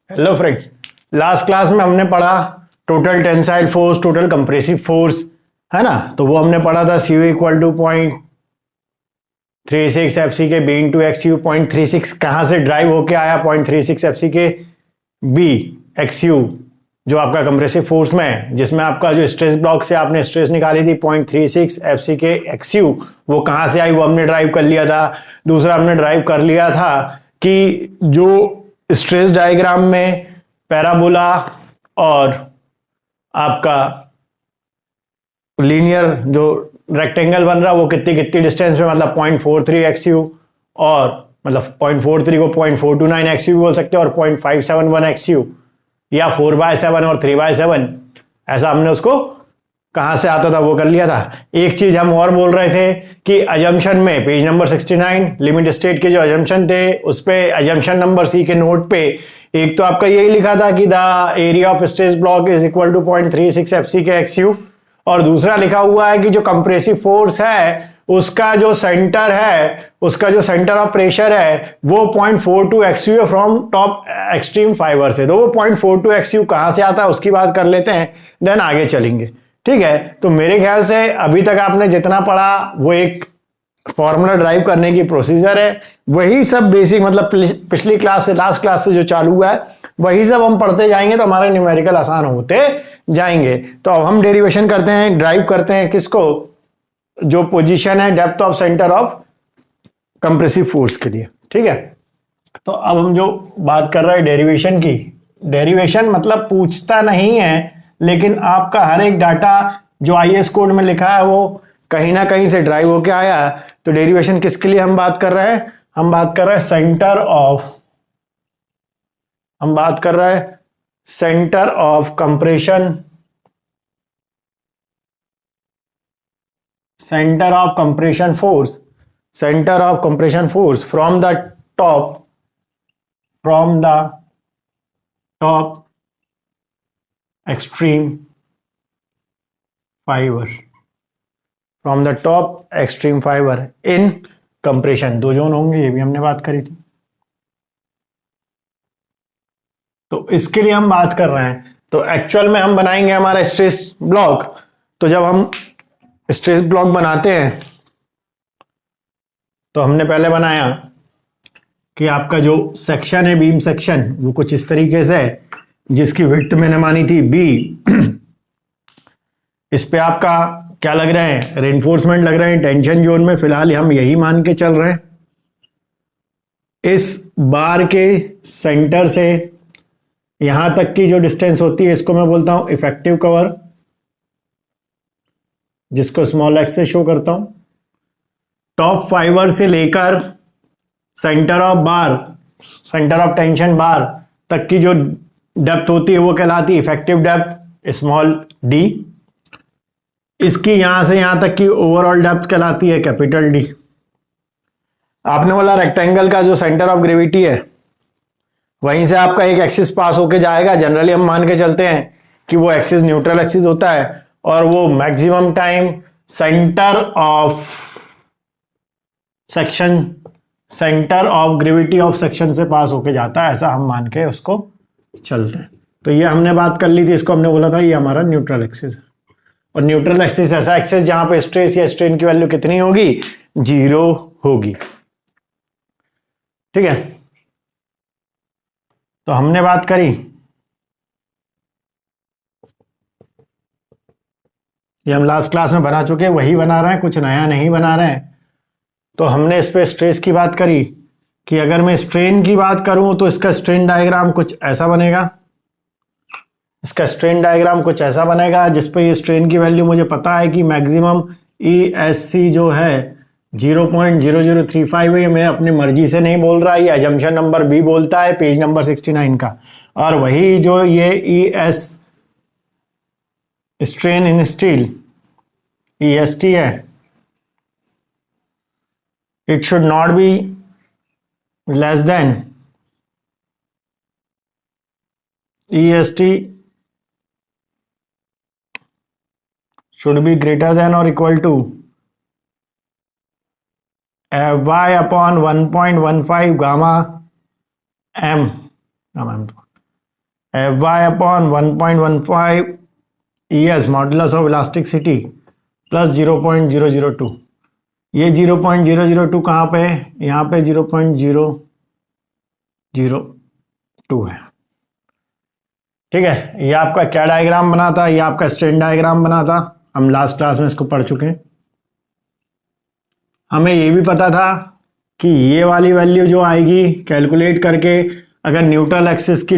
Hello friends, last class में हमने पढ़ा total tensile force, total compressive force, है ना। तो वो हमने पढ़ा था CU इक्वल टू 0.36 FC के B इंटू XU। 0.36 कहाँ से ड्राइव होके आया? 0.36 FC के B XU जो आपका कंप्रेसिव फोर्स में है, जिसमें आपका जो स्ट्रेस ब्लॉक से आपने स्ट्रेस निकाली थी 0.36 FC के XU, वो कहाँ से आई? वो हमने ड्राइव कर लिया था। दूसरा हमने ड्राइव कर लिया था कि जो स्ट्रेस डायग्राम में पैराबोला और आपका लीनियर जो रेक्टेंगल बन रहा है वो कितनी कितनी डिस्टेंस में, मतलब 0.43 XU, और मतलब 0.43 को 0.429 XU भी बोल सकते हैं, और 0.571 XU, या 4/7 और 3/7, ऐसा हमने उसको कहां से आता था वो कर लिया था। एक चीज हम और बोल रहे थे कि अजम्पशन में पेज नंबर 69 लिमिट स्टेट के जो अजम्पशन थे उस पे अजम्पशन नंबर C के नोट पे एक तो आपका यही लिखा था कि the area of stress block is equal to 0.36 FC के XU, और दूसरा लिखा हुआ है कि जो कंप्रेसिव फोर्स है उसका जो सेंटर है, उसका जो सेंटर ऑफ प्रेशर है वो 0.42 XU है फ्रॉम टॉप एक्सट्रीम फाइबर से। तो वो 0.42 XU कहां से आता है उसकी बात कर लेते हैं, देन आगे चलेंगे। ठीक है, तो मेरे ख्याल से अभी तक आपने जितना पढ़ा वो एक फॉर्मूला ड्राइव करने की प्रोसीजर है, वही सब बेसिक, मतलब पिछली क्लास से, लास्ट क्लास से जो चालू हुआ है वही सब हम पढ़ते जाएंगे तो हमारे न्यूमेरिकल आसान होते जाएंगे। तो अब हम डेरिवेशन करते हैं, ड्राइव करते हैं किसको? जो पोजीशन है depth of centre of compressive force के लिए। ठीक है, तो अब हम जो बात कर रहे हैं डेरिवेशन की, डेरिवेशन मतलब पूछता नहीं है, लेकिन आपका हर एक डाटा जो IS कोड में लिखा है वो कहीं ना कहीं से ड्राइव होके आया है। तो डेरिवेशन किसके लिए हम बात कर रहे हैं? हम बात कर रहे हैं centre of compression, centre of compression force from the top extreme fibre in compression. दो जोन होंगे, ये भी हमने बात करी थी। तो इसके लिए हम बात कर रहे हैं। तो एक्चुअल में हम बनाएंगे हमारा स्ट्रेस ब्लॉक। तो जब हम स्ट्रेस ब्लॉक बनाते हैं तो हमने पहले बनाया कि आपका जो सेक्शन है, बीम सेक्शन, वो कुछ इस तरीके से है, जिसकी विड्थ मैंने मानी थी B। इस पे आपका क्या लग रहे हैं? रेनफोर्समेंट लग रहे हैं टेंशन जोन में, फिलहाल हम यही मान के चल रहे हैं। इस बार के सेंटर से यहां तक की जो डिस्टेंस होती है इसको मैं बोलता हूं इफेक्टिव कवर, जिसको स्मॉल x से शो करता हूं। टॉप फाइबर से लेकर सेंटर ऑफ टेंशन बार तक की जो डेप्थ होती है वो कहलाती है इफेक्टिव डेप्थ, स्मॉल d। इसकी यहां से यहां तक की ओवरऑल डेप्थ कहलाती है कैपिटल D। आपने बोला रेक्टेंगल का जो सेंटर ऑफ ग्रेविटी है वहीं से आपका एक एक्सिस पास होके जाएगा। जनरली हम मान के चलते हैं कि वो एक्सिस न्यूट्रल एक्सिस होता है, और वो maximum time centre of gravity of section से पास होके जाता है, ऐसा हम मान के उसको चलते हैं। तो ये हमने बात कर ली थी, इसको हमने बोला था ये हमारा न्यूट्रल एक्सिस है। और न्यूट्रल एक्सिस ऐसा एक्सिस जहां पे स्ट्रेस या स्ट्रेन की वैल्यू कितनी होगी? 0 होगी। ठीक है, तो हमने बात करी, ये हम लास्ट क्लास में बना चुके हैं, वही बना रहे हैं, कुछ नया नहीं बना रहे हैं। तो हमने इस पे स्ट्रेस की बात करी कि अगर मैं स्ट्रेन की बात करूं तो इसका स्ट्रेन डायग्राम कुछ ऐसा बनेगा, जिसपे ये स्ट्रेन की वैल्यू मुझे पता है कि मैक्सिमम ESC जो है 0.0035 है। मैं अपनी मर्जी से नहीं बोल रहा, ये अजम्पशन नंबर B बोलता है पेज नंबर 69 का। और वही जो ये ES strain in steel EST है, it should not be less than EST should be greater than or equal to Fy upon 1.15 gamma m F Y upon 1.15 ES modulus of elasticity plus 0.002। ये 0.002 कहाँ पे है? यहाँ पे 0.002 है। ठीक है, ये आपका क्या डायग्राम बना था? ये आपका स्ट्रेन डायग्राम बना था, हम लास्ट क्लास में इसको पढ़ चुके हैं। हमें ये भी पता था कि ये वाली वैल्यू जो आएगी कैलकुलेट करके, अगर न्यूट्रल एक्सिस की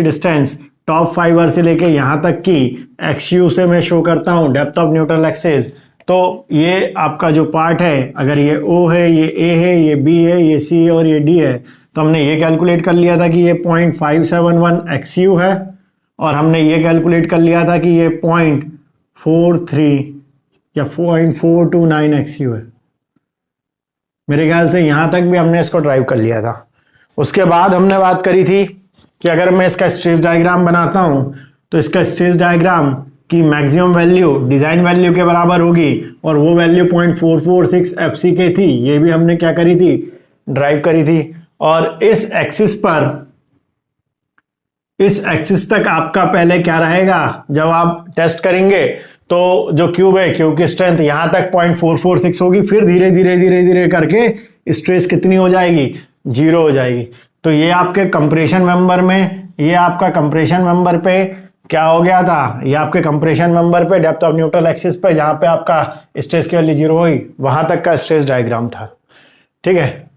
डिस्टेंस टॉप फाइबर से लेके यहाँ तक की एक्सयू से मैं शो करता हूँ डेप्थ ऑफ न्यूट्रल एक्सिस, तो ये आपका जो पार्ट है, अगर ये O है, ये A है, ये B है, ये C है और ये D है, तो हमने ये कैलकुलेट कर लिया था कि ये 0.571 XU है, और हमने ये कैलकुलेट कर लिया था कि ये 0.43 या 0.429 XU है। मेरे ख्याल से यहाँ तक भी हमने इसको ड्राइव कर लिया था। उसके बाद हमने बात करी थी कि अगर मैं इसका स्ट्रेस डायग्राम बनाता हूँ तो इसका स्ट्रेस डायग्राम की मैक्सिमम वैल्यू डिजाइन वैल्यू के बराबर होगी, और वो वैल्यू 0.446 FCK थी। ये भी हमने क्या करी थी? ड्राइव करी थी। और इस एक्सिस तक आपका पहले क्या रहेगा? जब आप टेस्ट करेंगे तो जो क्यूब है, क्यूब की स्ट्रेंथ यहां तक 0.446 होगी, फिर धीरे धीरे करके स्ट्रेस कितनी हो जाएगी? 0 हो जाएगी। तो ये आपके कंप्रेशन मेंबर में, ये आपका कंप्रेशन मेंबर पे क्या हो गया था? ये आपके कंप्रेशन मेंबर पे डेप्थ ऑफ न्यूट्रल एक्सिस पे जहां पे आपका स्ट्रेस की वैल्यू 0 हुई, वहां तक का स्ट्रेस डायग्राम था। ठीक है,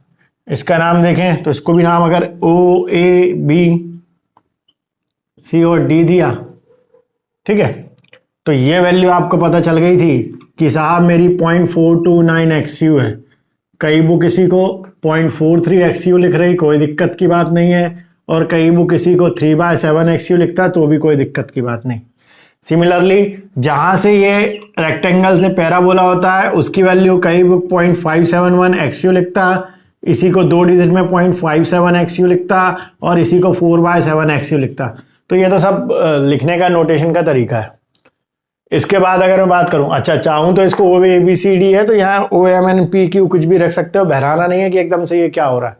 इसका नाम देखें तो इसको भी नाम अगर O A B C और D दिया, ठीक है, तो ये वैल्यू आपको पता चल गई थी कि साहब मेरी 0.429 XU है। कई बुक किसी को 0.43 XU लिख रही, कोई दिक्कत की बात नहीं है, और कई बुक किसी को 3/7 XU लिखता है तो भी कोई दिक्कत की बात नहीं। सिमिलरली जहां से ये रेक्टेंगल से पैराबोला होता है उसकी वैल्यू कई बुक 0.571 XU लिखता, इसी को 2 डिजिट में 0.57 XU लिखता, और इसी को 4/7 XU लिखता। तो ये तो सब लिखने का नोटेशन का तरीका है। इसके बाद अगर मैं बात करूं, अच्छा चाहूं तो इसको OABCD है तो यहाँ OMNPQ कुछ भी रख सकते हो, बहराना नहीं है कि एकदम से ये क्या हो रहा है।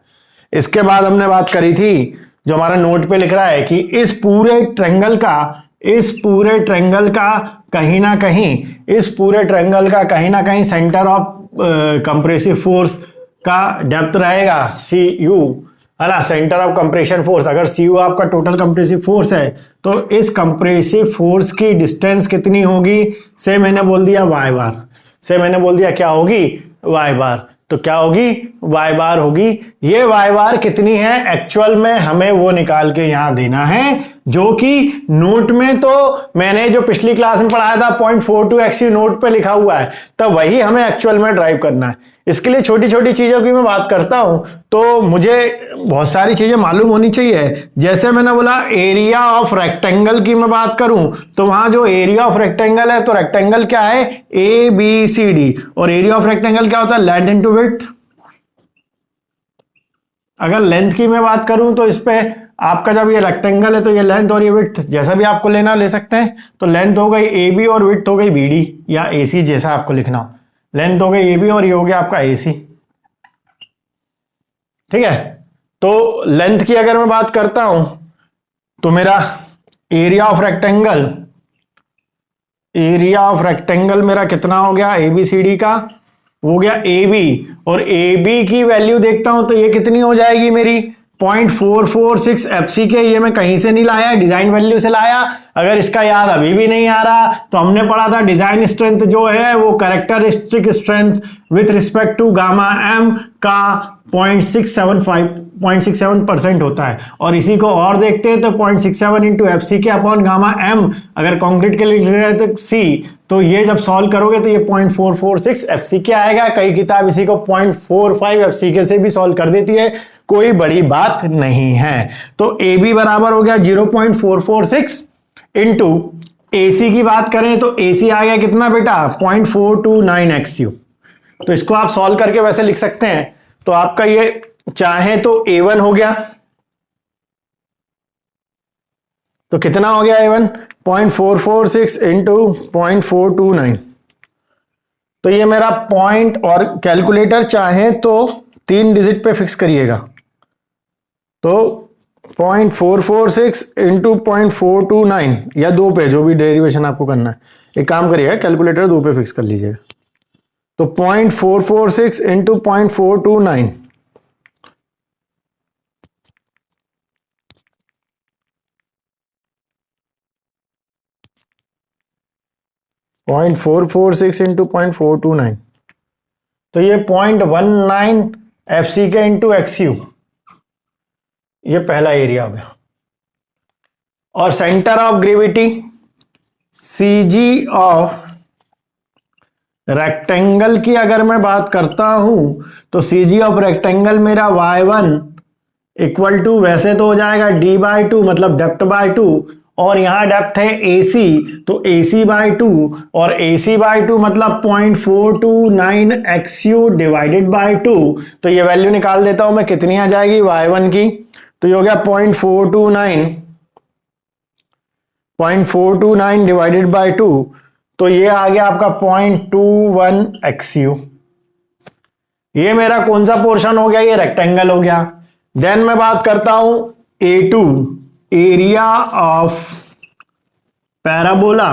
इसके बाद हमने बात करी थी, जो हमारा नोट पे लिख रहा है कि इस पूरे ट्रायंगल का कहीं ना कहीं सेंटर ऑफ कंप्रेसिव फोर्स का डेप्थ रहेगा CU, है ना, सेंटर ऑफ कंप्रेशन फोर्स। अगर CU आपका टोटल कंप्रेसिव फोर्स है तो इस कंप्रेसिव फोर्स की डिस्टेंस कितनी होगी? से मैंने बोल दिया y बार, क्या होगी? y बार। तो क्या होगी? y बार होगी। ये y बार कितनी है एक्चुअल में, हमें वो निकाल के यहां देना है, जो कि नोट में तो मैंने जो पिछली क्लास में पढ़ाया था 0.42 XU नोट पे लिखा हुआ है, तब वही हमें एक्चुअल में ड्राइव करना है। इसके लिए छोटी छोटी चीजों की मैं बात करता हूं तो मुझे बहुत सारी चीजें मालूम होनी चाहिए। जैसे मैंने बोला एरिया ऑफ रेक्टेंगल की मैं बात करूं तो वहां जो एरिया ऑफ रेक्टेंगल है, तो रेक्टेंगल क्या है? ABCD, और एरिया ऑफ रेक्टेंगल क्या होता है? Length into width. अगर लेंथ की मैं बात करूं तो इस पे आपका जब ये रेक्टेंगल है तो ये लेंथ और ये विड्थ जैसा भी आपको लेना ले सकते हैं। तो लेंथ हो गई AB और विड्थ हो गई BD या AC, जैसा आपको लिखना हो। लेंथ हो गई AB और ये हो गया आपका AC। ठीक है, तो लेंथ की अगर मैं बात करता हूं तो मेरा एरिया ऑफ रेक्टेंगल मेरा कितना हो गया? ABCD का हो गया AB, और AB की वैल्यू देखता हूं तो ये कितनी हो जाएगी मेरी? 0.446 FCK। ये मैं कहीं से नहीं लाया, डिजाइन वैल्यू से लाया। अगर इसका याद अभी भी नहीं आ रहा तो हमने पढ़ा था डिजाइन स्ट्रेंथ जो है वो characteristic strength with respect to gamma M का 0.67% होता है, और इसी को और देखते हैं तो 0.67 into FCK upon gamma M। अगर कंक्रीट के लिए लिख रहे हैं तो C, तो ये जब सॉल्व करोगे तो ये 0.446 FCK आएगा। कई किताब इसी को 0.45 FCK से भी सॉल्व कर देती है, कोई बड़ी बात नहीं है। तो AB बराबर हो गया 0.446 इंटू AC की बात करें तो AC आ गया कितना बेटा? 0.429 XU। तो इसको आप सॉल्व करके वैसे लिख सकते हैं। तो आपका ये चाहे तो A1 हो गया, तो कितना हो गया A1? 0.446 इंटू 0.429। तो ये मेरा पॉइंट, और कैलकुलेटर चाहे तो 3 डिजिट पे फिक्स करिएगा। तो 0.446 इंटू 0.429 या 2 पे, जो भी डेरिवेशन आपको करना है। एक काम करिएगा, कैलकुलेटर 2 पे फिक्स कर लीजिएगा। तो 0.446 इंटू 0.429 0.446 इंटू 0.429, तो ये 0.19 FC के इंटू XU, ये पहला एरिया हो गया। और centre of gravity CG of rectangle की अगर मैं बात करता हूं तो CG ऑफ रेक्टेंगल मेरा y1 इक्वल टू, वैसे तो हो जाएगा d/2 मतलब डेप्थ बाय 2, और यहां डेप्थ है AC तो AC/2, और AC/2 मतलब 0.429 XU डिवाइडेड बाय 2। तो ये वैल्यू निकाल देता हूं मैं, कितनी आ जाएगी y1 की, तो ये हो गया 0.429 डिवाइडेड बाय 2, तो ये आ गया आपका 0.21 XU। ये मेरा कौन सा पोर्शन हो गया, ये रेक्टेंगल हो गया। देन मैं बात करता हूं A2, एरिया ऑफ पैराबोला।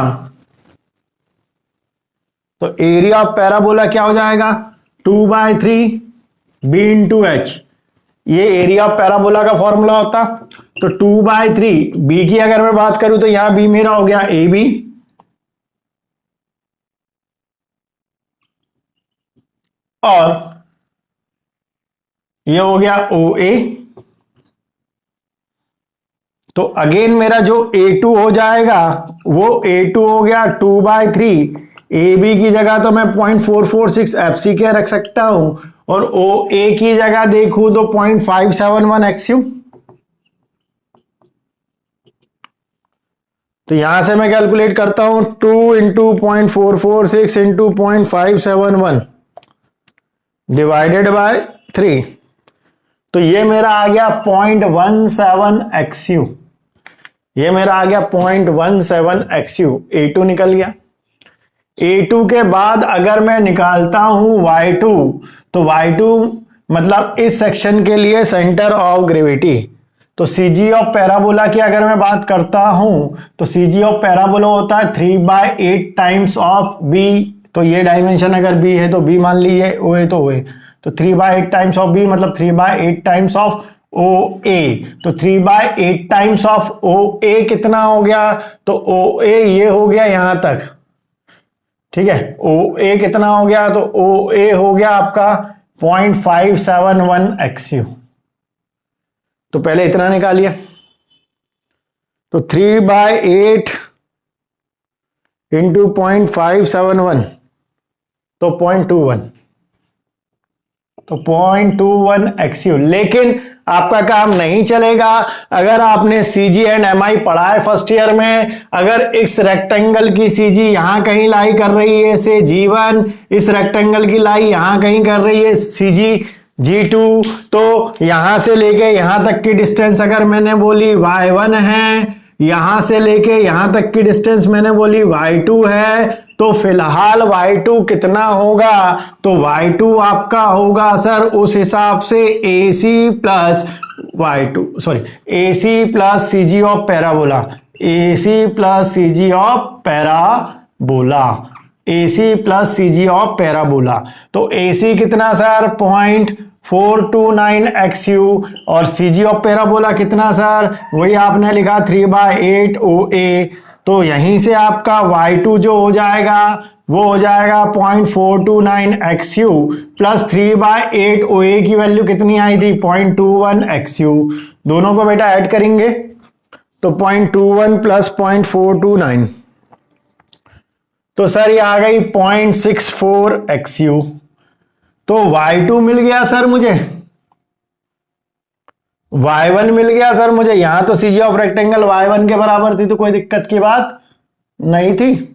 तो एरिया ऑफ पैराबोला क्या हो जाएगा, 2/3 B इंटू H। ये एरिया ऑफ पैराबोला का फॉर्मूला होता। तो 2/3 B की अगर मैं बात करूं तो यहां B मेरा हो गया AB, और ये हो गया OA। तो अगेन मेरा जो A2 हो जाएगा वो A2 हो गया 2/3, AB की जगह तो मैं 0.446 FC के रख सकता हूं, और OA की जगह देखूं तो 0.571 XU। तो यहां से मैं कैलकुलेट करता हूं 2 इंटू 0.446 इंटू 0.571 डिवाइडेड बाय 3, तो ये मेरा आ गया 0.17 XU। ये मेरा आ गया 0.17 XU। A2 निकल गया। A2 के बाद अगर मैं निकालता हूं Y2, तो Y2 मतलब इस सेक्शन के लिए सेंटर ऑफ ग्रेविटी। तो CG ऑफ पैराबोला की अगर मैं बात करता हूं तो CG ऑफ पैराबोला होता है 3/8 टाइम्स ऑफ B। तो ये डायमेंशन अगर B है तो B मान लीजिए, OA तो OA, तो 3/8 टाइम्स ऑफ B मतलब 3/8 टाइम्स ऑफ OA। तो 3/8 टाइम्स ऑफ OA कितना हो गया, तो OA ये हो गया यहां तक, ठीक है। OA कितना हो गया, तो OA हो गया आपका 0.571 XU। तो पहले इतना निकालिए, तो 3/8 इंटू 0.571 तो 0.21, तो 0.21 XU। लेकिन आपका काम नहीं चलेगा अगर आपने CG एंड MI पढ़ा है फर्स्ट ईयर में। अगर इस रेक्टेंगल की CG यहां कहीं लाई कर रही है से G1, इस रेक्टेंगल की लाई यहां कहीं कर रही है CG G2, तो यहां से लेके यहां तक की डिस्टेंस अगर मैंने बोली Y1 है, यहां से लेके यहां तक की डिस्टेंस मैंने बोली Y2 है, तो फिलहाल Y2 कितना होगा, तो Y2 आपका होगा सर उस हिसाब से AC plus CG of parabola, AC plus CG of parabola, AC plus CG of parabola. तो AC कितना सर 0.429 XU, और CG ऑफ पैराबोला कितना सर, वही आपने लिखा 3/8 OA। तो यहीं से आपका Y2 जो हो जाएगा वो हो जाएगा 0.429 XU प्लस 3/8 OA की वैल्यू कितनी आई थी 0.21 XU। दोनों को बेटा ऐड करेंगे तो 0.21 प्लस 0.429, तो सर ये आ गई 0.64 XU। तो Y2 मिल गया सर मुझे, Y1 मिल गया सर मुझे। यहां तो CG ऑफ रेक्टेंगल Y1 के बराबर थी तो कोई दिक्कत की बात नहीं थी,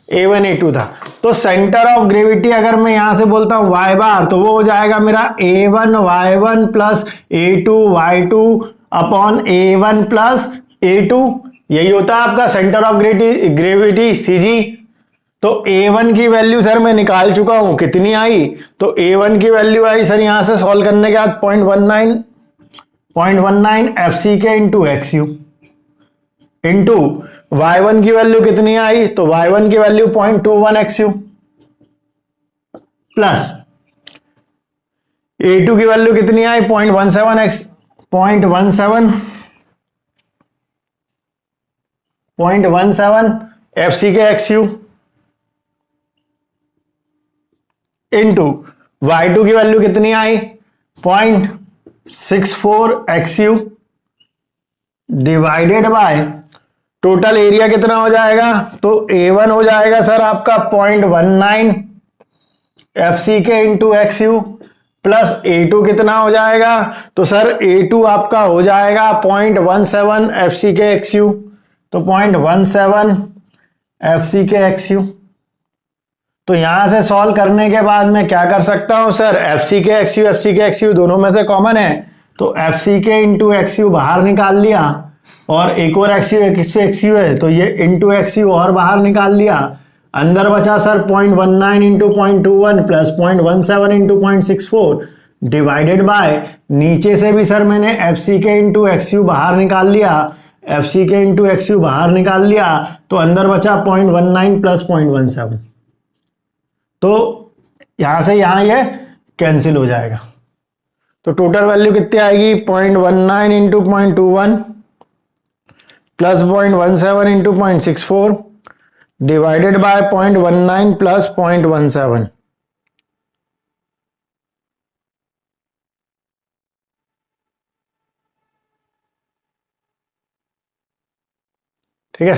A1 A2 था। तो सेंटर ऑफ ग्रेविटी अगर मैं यहां से बोलता हूं Y बार, तो वो हो जाएगा मेरा A1 Y1 plus A2 Y2 upon A1 plus A2। यही होता है आपका सेंटर ऑफ ग्रेविटी CG। तो A1 की वैल्यू सर मैं निकाल चुका हूं, कितनी आई, तो A1 की वैल्यू आई सर यहां से सॉल्व करने के बाद 0.19 एफ सी के into x u into y1 की वैल्यू कितनी आई, तो y1 की value 0.21 x you plus a2 की वैल्यू कितनी आई 0.17 x 0.17 F C K x u into y2 की वैल्यू कितनी आई 0.64 x you divided by total area कितना हो जाएगा, तो A1 हो जाएगा सर आपका 0.19 एफ सी के into x you plus A2 कितना हो जाएगा, तो सर A2 आपका हो जाएगा 0.17 F C K x u, तो 0.17 F C K x u. तो यहां से सॉल्व करने के बाद मैं क्या कर सकता हूं sir, F C K x you दोनों में से कॉमन है, तो एफ सी के इंटू एक्स यू बाहर निकाल लिया और एक और एक्स यू है तो ये इंटू एक्स यू और बाहर निकाल लिया, अंदर बचा sir 0.19 into 0.21 plus 0.17 into 0.64 divided by नीचे से भी सर मैंने एफ सी के इंटू एक्स यू बाहर निकाल लिया, एफ सी के इंटू एक्स यू बाहर निकाल लिया तो अंदर बचा 0.19 प्लस 0.17, तो यहां से यहां ये कैंसिल हो जाएगा। तो टोटल वैल्यू कितनी आएगी 0.19 into 0.21 plus 0.17 into 0.64 divided by 0.19 plus 0.17। ठीक है,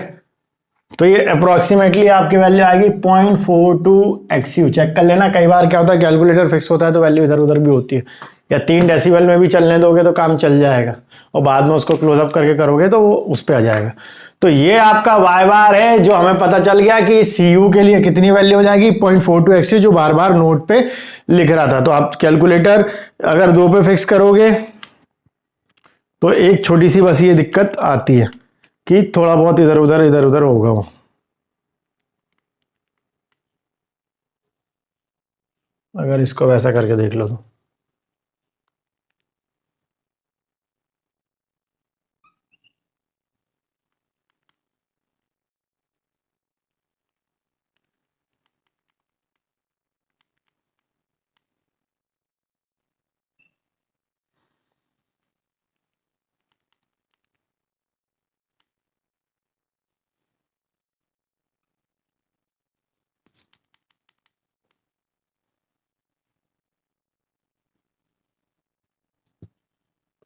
तो ये अप्रोक्सीमेटली आपकी वैल्यू आएगी 0.42 एक्सयू। चेक कर लेना, कई बार क्या होता है कैलकुलेटर फिक्स होता है तो वैल्यू इधर उधर भी होती है, या 3 डेसिबल में भी चलने दोगे तो काम चल जाएगा और बाद में उसको क्लोजअप करके करोगे तो वो उस पर आ जाएगा। तो ये आपका वाई बार है जो हमें पता चल गया कि सी यू के लिए कितनी वैल्यू हो जाएगी 0.42 एक्सयू, जो बार बार नोट पे लिख रहा था। तो आप कैलकुलेटर अगर 2 पे फिक्स करोगे तो एक छोटी सी बस ये दिक्कत आती है कि थोड़ा बहुत इधर उधर होगा वो। अगर इसको वैसा करके देख लो तो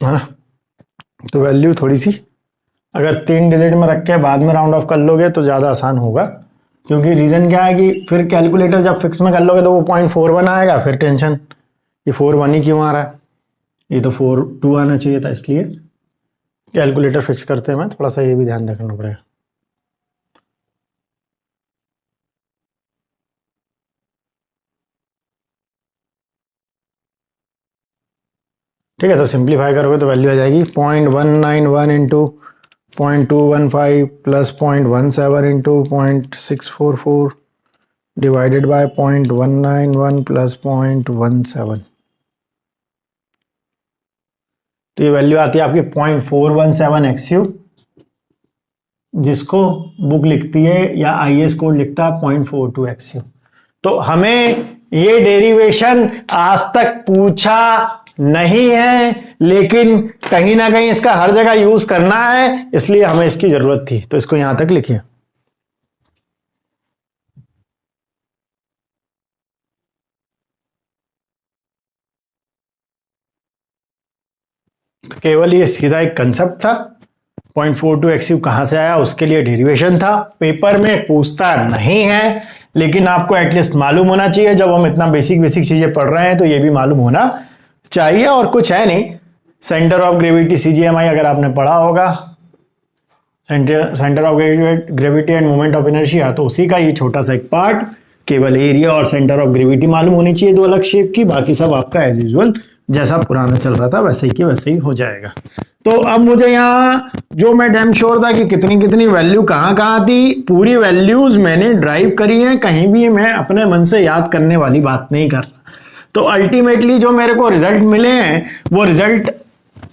हाँ, तो वैल्यू थोड़ी सी अगर 3 डिजिट में रख के बाद में राउंड ऑफ कर लोगे तो ज़्यादा आसान होगा, क्योंकि रीज़न क्या है कि फिर कैलकुलेटर जब फिक्स में कर लोगे तो वो 0.41 आएगा, फिर टेंशन ये 4.1 ही क्यों आ रहा है, ये तो 4.2 आना चाहिए था। इसलिए कैलकुलेटर फिक्स करते में थोड़ा सा ये भी ध्यान रखना पड़ेगा। ठीक है, तो सिंप्लीफाई करोगे तो वैल्यू आ जाएगी 0.191 into 0.215 plus 0.17 into 0.644 divided by 0.191 plus 0.17। तो ये वैल्यू आती है आपकी 0.417 एक्सयू, जिसको बुक लिखती है या आईएस कोड लिखता है 0.42 एक्सयू। तो हमें ये डेरिवेशन आज तक पूछा नहीं है, लेकिन कहीं ना कहीं इसका हर जगह यूज करना है, इसलिए हमें इसकी जरूरत थी, तो इसको यहां तक लिखिए। तो केवल ये सीधा एक कंसेप्ट था, 0.42 एक्सयू कहां से आया उसके लिए डेरिवेशन था। पेपर में पूछता नहीं है, लेकिन आपको एटलीस्ट मालूम होना चाहिए। जब हम इतना बेसिक चीजें पढ़ रहे हैं तो ये भी मालूम होना चाहिए, और कुछ है नहीं। सेंटर ऑफ ग्रेविटी CGMI अगर आपने पढ़ा होगा, centre of gravity end moment of inertia, तो उसी का ये छोटा सा एक पार्ट, केवल एरिया और सेंटर ऑफ ग्रेविटी मालूम होनी चाहिए, 2 अलग शेप की। बाकी सब आपका एज यूजुअल जैसा पुराना चल रहा था वैसे ही कि वैसे ही हो जाएगा। तो अब मुझे यहाँ जो मैं डैम श्योर था कि कितनी वैल्यू कहाँ थी, पूरी वैल्यूज मैंने ड्राइव करी हैं, कहीं भी मैं अपने मन से याद करने वाली बात नहीं कर रहा। तो अल्टीमेटली जो मेरे को रिजल्ट मिले हैं वो रिजल्ट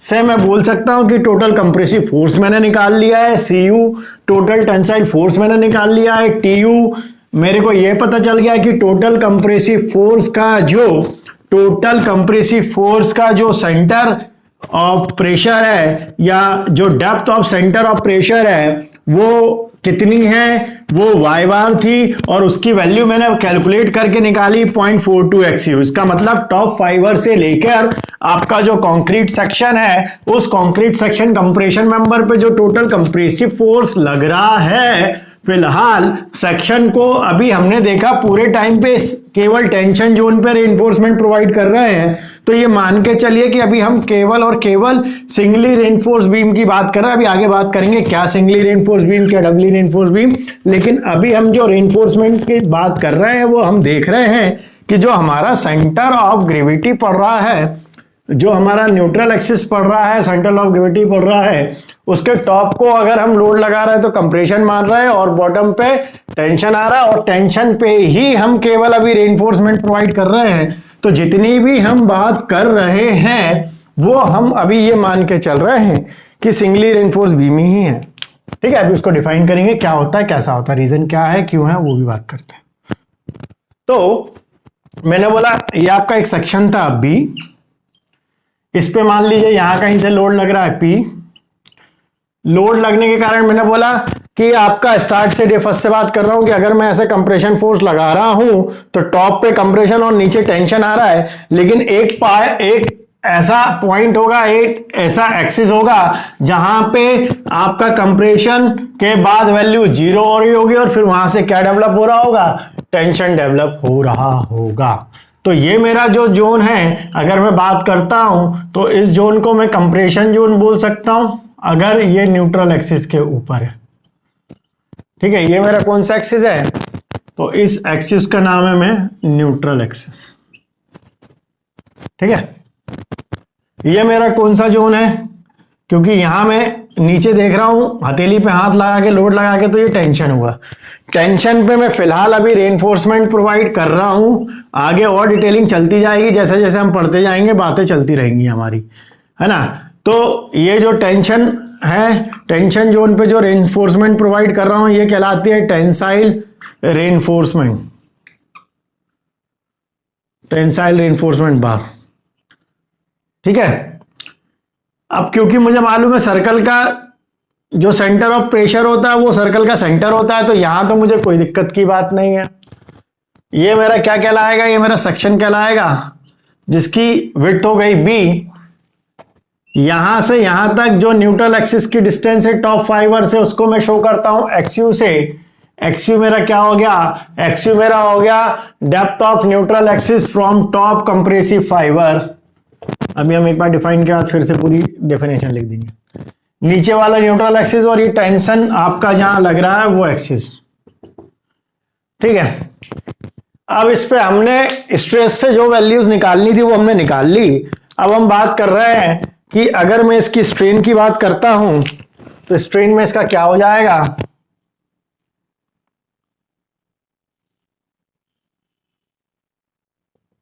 से मैं बोल सकता हूं कि टोटल कंप्रेसिव फोर्स मैंने निकाल लिया है, CU टोटल टेंसाइल फोर्स मैंने निकाल लिया है, TU मेरे को यह पता चल गया कि टोटल कंप्रेसिव फोर्स का जो सेंटर ऑफ प्रेशर है या जो depth of centre of pressure है वो कितनी है, वो y बार थी और उसकी वैल्यू मैंने कैलकुलेट करके निकाली 0.42 XU। इसका मतलब टॉप फाइबर से लेकर आपका जो कंक्रीट सेक्शन है उस कंक्रीट सेक्शन कंप्रेशन मेंबर पे जो टोटल कंप्रेसिव फोर्स लग रहा है, फिलहाल सेक्शन को अभी हमने देखा पूरे टाइम पे केवल टेंशन जोन पे रेनफोर्समेंट प्रोवाइड कर रहे हैं, तो ये मान के चलिए कि अभी हम केवल और केवल सिंगली रेनफोर्स बीम की बात कर रहे हैं। अभी आगे बात करेंगे क्या सिंगली रेनफोर्स बीम, क्या डबली रेनफोर्स बीम, लेकिन अभी हम जो रेनफोर्समेंट की बात कर रहे हैं वो हम देख रहे हैं कि जो हमारा सेंटर ऑफ ग्रेविटी पड़ रहा है, जो हमारा न्यूट्रल एक्सिस पड़ रहा है, सेंटर ऑफ ग्रेविटी पड़ रहा है, उसके टॉप को अगर हम लोड लगा रहे हैं तो कंप्रेशन मान रहे हैं और बॉटम पे टेंशन आ रहा है और टेंशन पे ही हम केवल अभी रेनफोर्समेंट प्रोवाइड कर रहे हैं। तो जितनी भी हम बात कर रहे हैं वो हम अभी ये मान के चल रहे हैं कि सिंगली रेनफोर्स बीम ही है। ठीक है, अभी उसको डिफाइन करेंगे क्या होता है, कैसा होता है, रीजन क्या है, क्यों है, वो भी बात करते हैं। तो मैंने बोला ये आपका एक सेक्शन था बी, इस पे मान लीजिए यहां कहीं से लोड लग रहा है P। लोड लगने के कारण मैंने बोला कि आपका स्टार्ट से फर्स्ट से बात कर रहा हूं कि अगर मैं ऐसे कंप्रेशन फोर्स लगा रहा हूं तो टॉप पे कंप्रेशन और नीचे टेंशन आ रहा है, लेकिन एक ऐसा पॉइंट होगा, एक ऐसा एक्सिस होगा जहां पे आपका कंप्रेशन के बाद वैल्यू 0 हो रही होगी और फिर वहां से क्या डेवलप हो रहा होगा, टेंशन डेवलप हो रहा होगा। तो ये मेरा जो जोन है, अगर मैं बात करता हूं तो इस जोन को मैं कंप्रेशन जोन बोल सकता हूं अगर ये न्यूट्रल एक्सिस के ऊपर है। ठीक है, ये मेरा कौन सा एक्सिस है, तो इस एक्सिस का नाम है मैं न्यूट्रल एक्सिस। ठीक है, ये मेरा कौन सा जोन है, क्योंकि यहां मैं नीचे देख रहा हूं हथेली पे हाथ लगा के लोड लगा के, तो ये टेंशन हुआ। टेंशन पे मैं फिलहाल अभी रेनफोर्समेंट प्रोवाइड कर रहा हूं, आगे और डिटेलिंग चलती जाएगी, जैसे जैसे हम पढ़ते जाएंगे बातें चलती रहेंगी हमारी, है ना। तो ये जो टेंशन है, टेंशन जोन पे जो रेनफोर्समेंट प्रोवाइड कर रहा हूं ये कहलाती है tensile reinforcement, tensile reinforcement bar. ठीक है, अब क्योंकि मुझे मालूम है सर्कल का जो सेंटर ऑफ प्रेशर होता है वो सर्कल का सेंटर होता है, तो यहां तो मुझे कोई दिक्कत की बात नहीं है। ये मेरा क्या कहलाएगा, ये मेरा सेक्शन कहलाएगा जिसकी विड्थ हो गई b। यहां से यहां तक जो न्यूट्रल एक्सिस की डिस्टेंस है टॉप फाइबर से, उसको मैं शो करता हूं XU से। XU मेरा क्या हो गया, XU मेरा हो गया depth of neutral axis from top compressive fibre. अभी हम एक बार डिफाइन के बाद फिर से पूरी डेफिनेशन लिख देंगे। नीचे वाला न्यूट्रल एक्सिस और ये टेंशन आपका जहां लग रहा है वो एक्सिस। ठीक है, अब इस पे हमने स्ट्रेस से जो वैल्यूज निकालनी थी वो हमने निकाल ली। अब हम बात कर रहे हैं कि अगर मैं इसकी स्ट्रेन की बात करता हूं तो स्ट्रेन में इसका क्या हो जाएगा,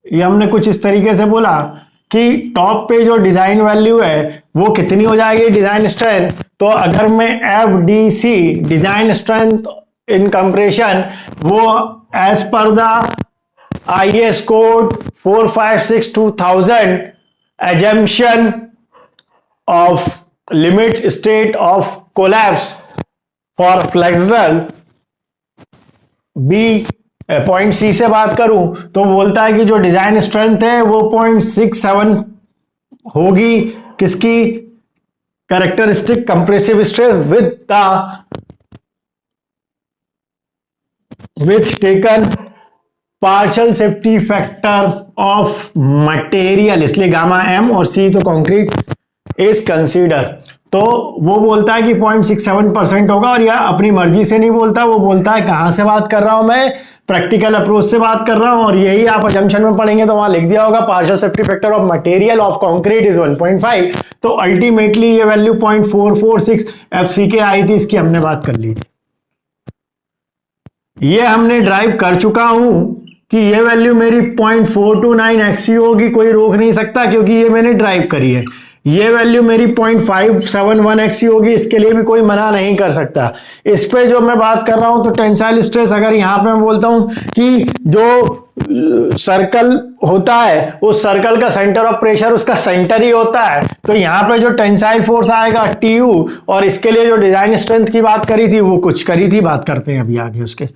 ये हमने कुछ इस तरीके से बोला कि टॉप पे जो डिजाइन वैल्यू है वो कितनी हो जाएगी डिजाइन स्ट्रेंथ। तो अगर मैं FDC design strength in compression वो as per the IS code 456/2000 assumption of limit state of collapse for flexural B point C से बात करूं तो बोलता है कि जो डिजाइन स्ट्रेंथ है वो 0.67 होगी, किसकी, characteristic compressive stress with taken partial safety factor of material, इसलिए गामा M और C तो कंक्रीट इज कंसीडर। तो वो बोलता है कि 0.67% होगा, और यह अपनी मर्जी से नहीं बोलता, वो बोलता है कहां से बात कर रहा हूं मैं, प्रैक्टिकल अप्रोच से बात कर रहा हूं। और यही आप अजम्पशन में पढ़ेंगे तो वहां लिख दिया होगा partial safety factor of material of concrete is 1.5। तो अल्टीमेटली ये वैल्यू 0.446 FCK आई थी, इसकी हमने बात कर ली थी। ये हमने ड्राइव कर चुका हूं कि ये वैल्यू मेरी 0.429 XU होगी, कोई रोक नहीं सकता क्योंकि ये मैंने ड्राइव करी है। ये वैल्यू मेरी 0.571 XU होगी, इसके लिए भी कोई मना नहीं कर सकता। इस पे जो मैं बात कर रहा हूं तो टेंसाइल स्ट्रेस, अगर यहां पे मैं बोलता हूं कि जो सर्कल होता है उस सर्कल का सेंटर ऑफ प्रेशर उसका सेंटर ही होता है, तो यहां पे जो टेंसाइल फोर्स आएगा TU, और इसके लिए जो डिजाइन स्ट्रेंथ की बात करी थी वो कुछ करी थी, बात करते हैं अभी आगे उसके।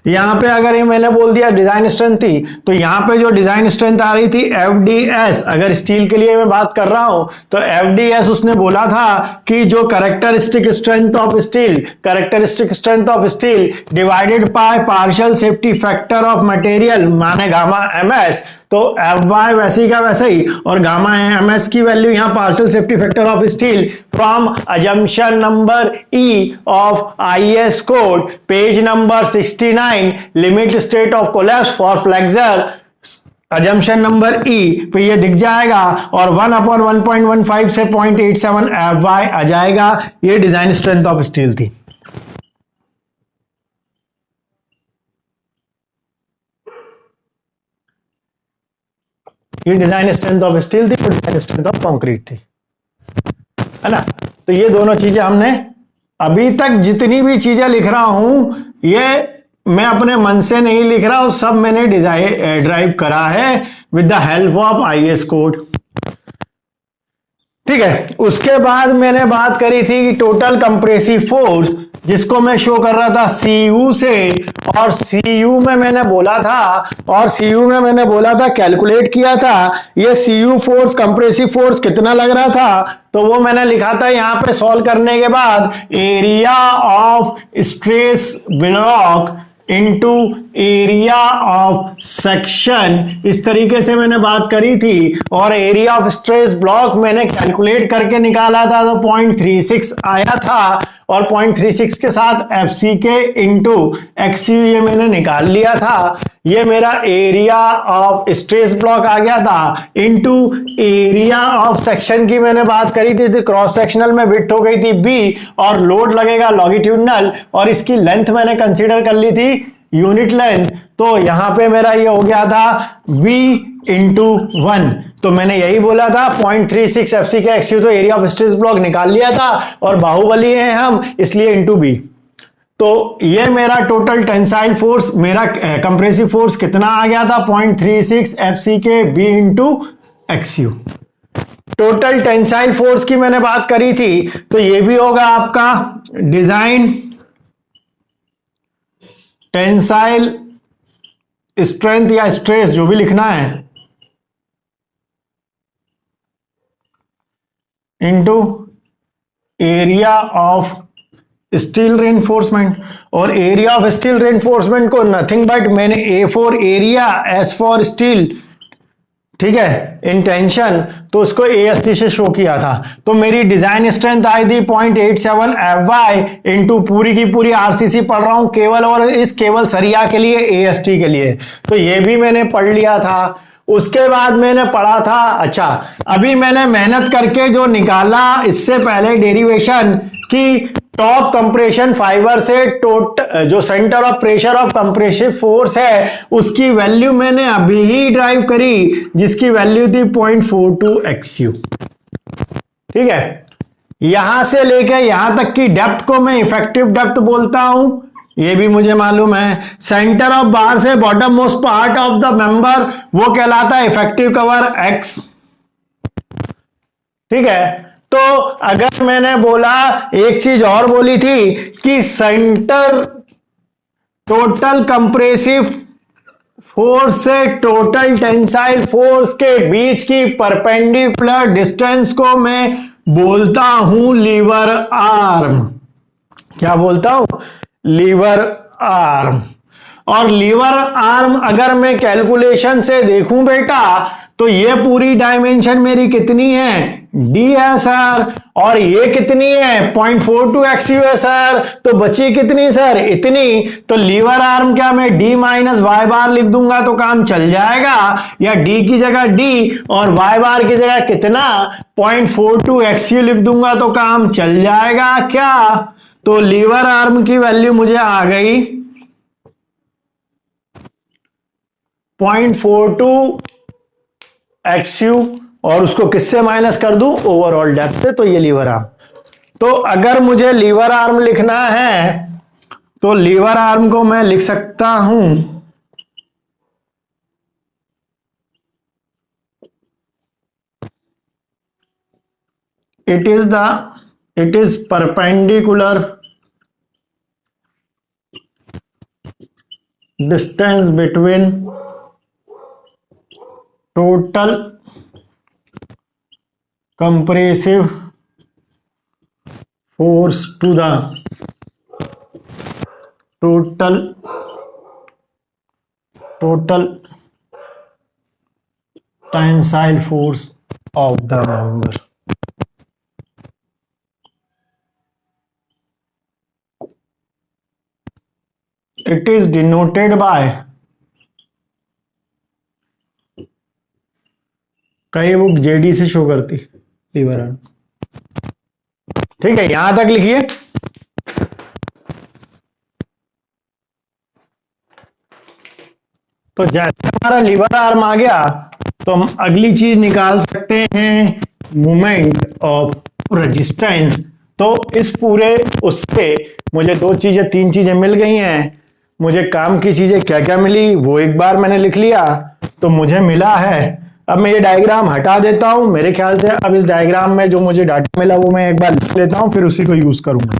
यहां पे अगर ये मैंने बोल दिया डिजाइन स्ट्रेंथ थी, तो यहां पे जो डिजाइन स्ट्रेंथ आ रही थी FDS, अगर स्टील के लिए मैं बात कर रहा हूं तो FDS उसने बोला था कि जो characteristic strength of steel divided by partial safety factor of material माने गामा MS, तो FY वैसे ही का वैसे ही, और गामा MS की वैल्यू यहां partial safety factor of steel from assumption number E of IS code page number 69 limit state of collapse for flexure, assumption number E पे ये दिख जाएगा, और 1/1.15 से 0.87 FY आ जाएगा। ये डिजाइन स्ट्रेंथ ऑफ स्टील थी। ये डिजाइन स्ट्रेंथ ऑफ स्टील थी, और डिजाइन स्ट्रेंथ ऑफ कंक्रीट थी, है ना। तो ये दोनों चीजें हमने अभी तक जितनी भी चीजें लिख रहा हूं ये मैं अपने मन से नहीं लिख रहा हूं, सब मैंने ड्राइव करा है with the help of IS code. ठीक है, उसके बाद मैंने बात करी थी कि टोटल कंप्रेसिव फोर्स, जिसको मैं शो कर रहा था CU से, और CU में मैंने बोला था कैलकुलेट किया था ये CU फोर्स कंप्रेसिव फोर्स कितना लग रहा था, तो वो मैंने लिखा था यहां पे सॉल्व करने के बाद area of stress block into area of section, इस तरीके से मैंने बात करी थी। और एरिया ऑफ स्ट्रेस ब्लॉक मैंने कैलकुलेट करके निकाला था तो 0.36 आया था, और 0.36 के साथ FCK इंटू XU ये मैंने निकाल लिया था। ये मेरा एरिया ऑफ स्ट्रेस ब्लॉक आ गया था, इंटू एरिया ऑफ सेक्शन की मैंने बात करी थी, क्रॉस सेक्शनल में विड्थ हो गई थी B, और लोड लगेगा लॉन्गिट्यूडनल, और इसकी लेंथ मैंने कंसीडर कर ली थी यूनिट लेंथ, तो यहां पे मेरा ये हो गया था B इंटू 1। तो मैंने यही बोला था 0.36 FCK XU, तो एरिया ऑफ स्ट्रेस ब्लॉक निकाल लिया था, और बाहुबली हैं हम इसलिए इंटू B। तो ये मेरा टोटल टेंसाइल फोर्स, मेरा कंप्रेसिव फोर्स कितना आ गया था 0.36 FCK B into XU। Total tensile force की मैंने बात करी थी, तो ये भी होगा आपका डिजाइन टेंसाइल स्ट्रेंथ या स्ट्रेस जो भी लिखना है into area of steel reinforcement, और एरिया ऑफ स्टील रेनफोर्समेंट को नथिंग बट मैंने A for area, S for steel, ठीक है, इन टेंशन, तो उसको AST से शो किया था। तो मेरी डिजाइन स्ट्रेंथ आई थी 0.87 FY इंटू पूरी की पूरी RCC पढ़ रहा हूं केवल, और इस केवल सरिया के लिए AST के लिए, तो ये भी मैंने पढ़ लिया था। उसके बाद मैंने पढ़ा था, अच्छा अभी मैंने मेहनत करके जो निकाला इससे पहले डेरिवेशन की टॉप कंप्रेशन फाइबर से जो centre of pressure of compressive force है उसकी वैल्यू मैंने अभी ही ड्राइव करी, जिसकी वैल्यू थी 0.42 XU। ठीक है, यहां से लेके यहां तक की डेप्थ को मैं इफेक्टिव डेप्थ बोलता हूं, ये भी मुझे मालूम है। सेंटर ऑफ बार से bottom most part of the member वो कहलाता है इफेक्टिव कवर X। ठीक है, तो अगर मैंने बोला, एक चीज और बोली थी कि सेंटर टोटल कंप्रेसिव फोर्स से टोटल टेंसाइल फोर्स के बीच की परपेंडिकुलर डिस्टेंस को मैं बोलता हूं लीवर आर्म। क्या बोलता हूं? Lever arm. और लीवर आर्म अगर मैं कैलकुलेशन से देखूं बेटा, तो ये पूरी डायमेंशन मेरी कितनी है? D है सर, और ये कितनी है? 0.42 XU है सर, तो बची कितनी सर? इतनी। तो लीवर आर्म क्या मैं D माइनस वाई बार लिख दूंगा तो काम चल जाएगा, या D की जगह D और वाई बार की जगह कितना 0.42 XU लिख दूंगा तो काम चल जाएगा क्या? तो लीवर आर्म की वैल्यू मुझे आ गई 0.42 XU और उसको किससे माइनस कर दूं, ओवरऑल डेप्थ से, तो ये लीवर आर्म। तो अगर मुझे लीवर आर्म लिखना है तो लीवर आर्म को मैं लिख सकता हूं it is perpendicular distance between total compressive force to the total tensile force of the member। It is denoted by, कई बुक जेडी से शो करती लीवर आर्म। ठीक है, यहां तक लिखिए। तो जैसे हमारा लीवर आर्म आ गया तो हम अगली चीज निकाल सकते हैं, मोमेंट ऑफ रेजिस्टेंस। तो इस पूरे उससे मुझे दो चीजें, तीन चीजें मिल गई हैं। मुझे काम की चीजें क्या क्या मिली वो एक बार मैंने लिख लिया। तो मुझे मिला है, अब मैं ये डायग्राम हटा देता हूं। मेरे ख्याल से अब इस डायग्राम में जो मुझे डाटा मिला वो मैं एक बार लिख लेता हूं, फिर उसी को यूज करूंगा।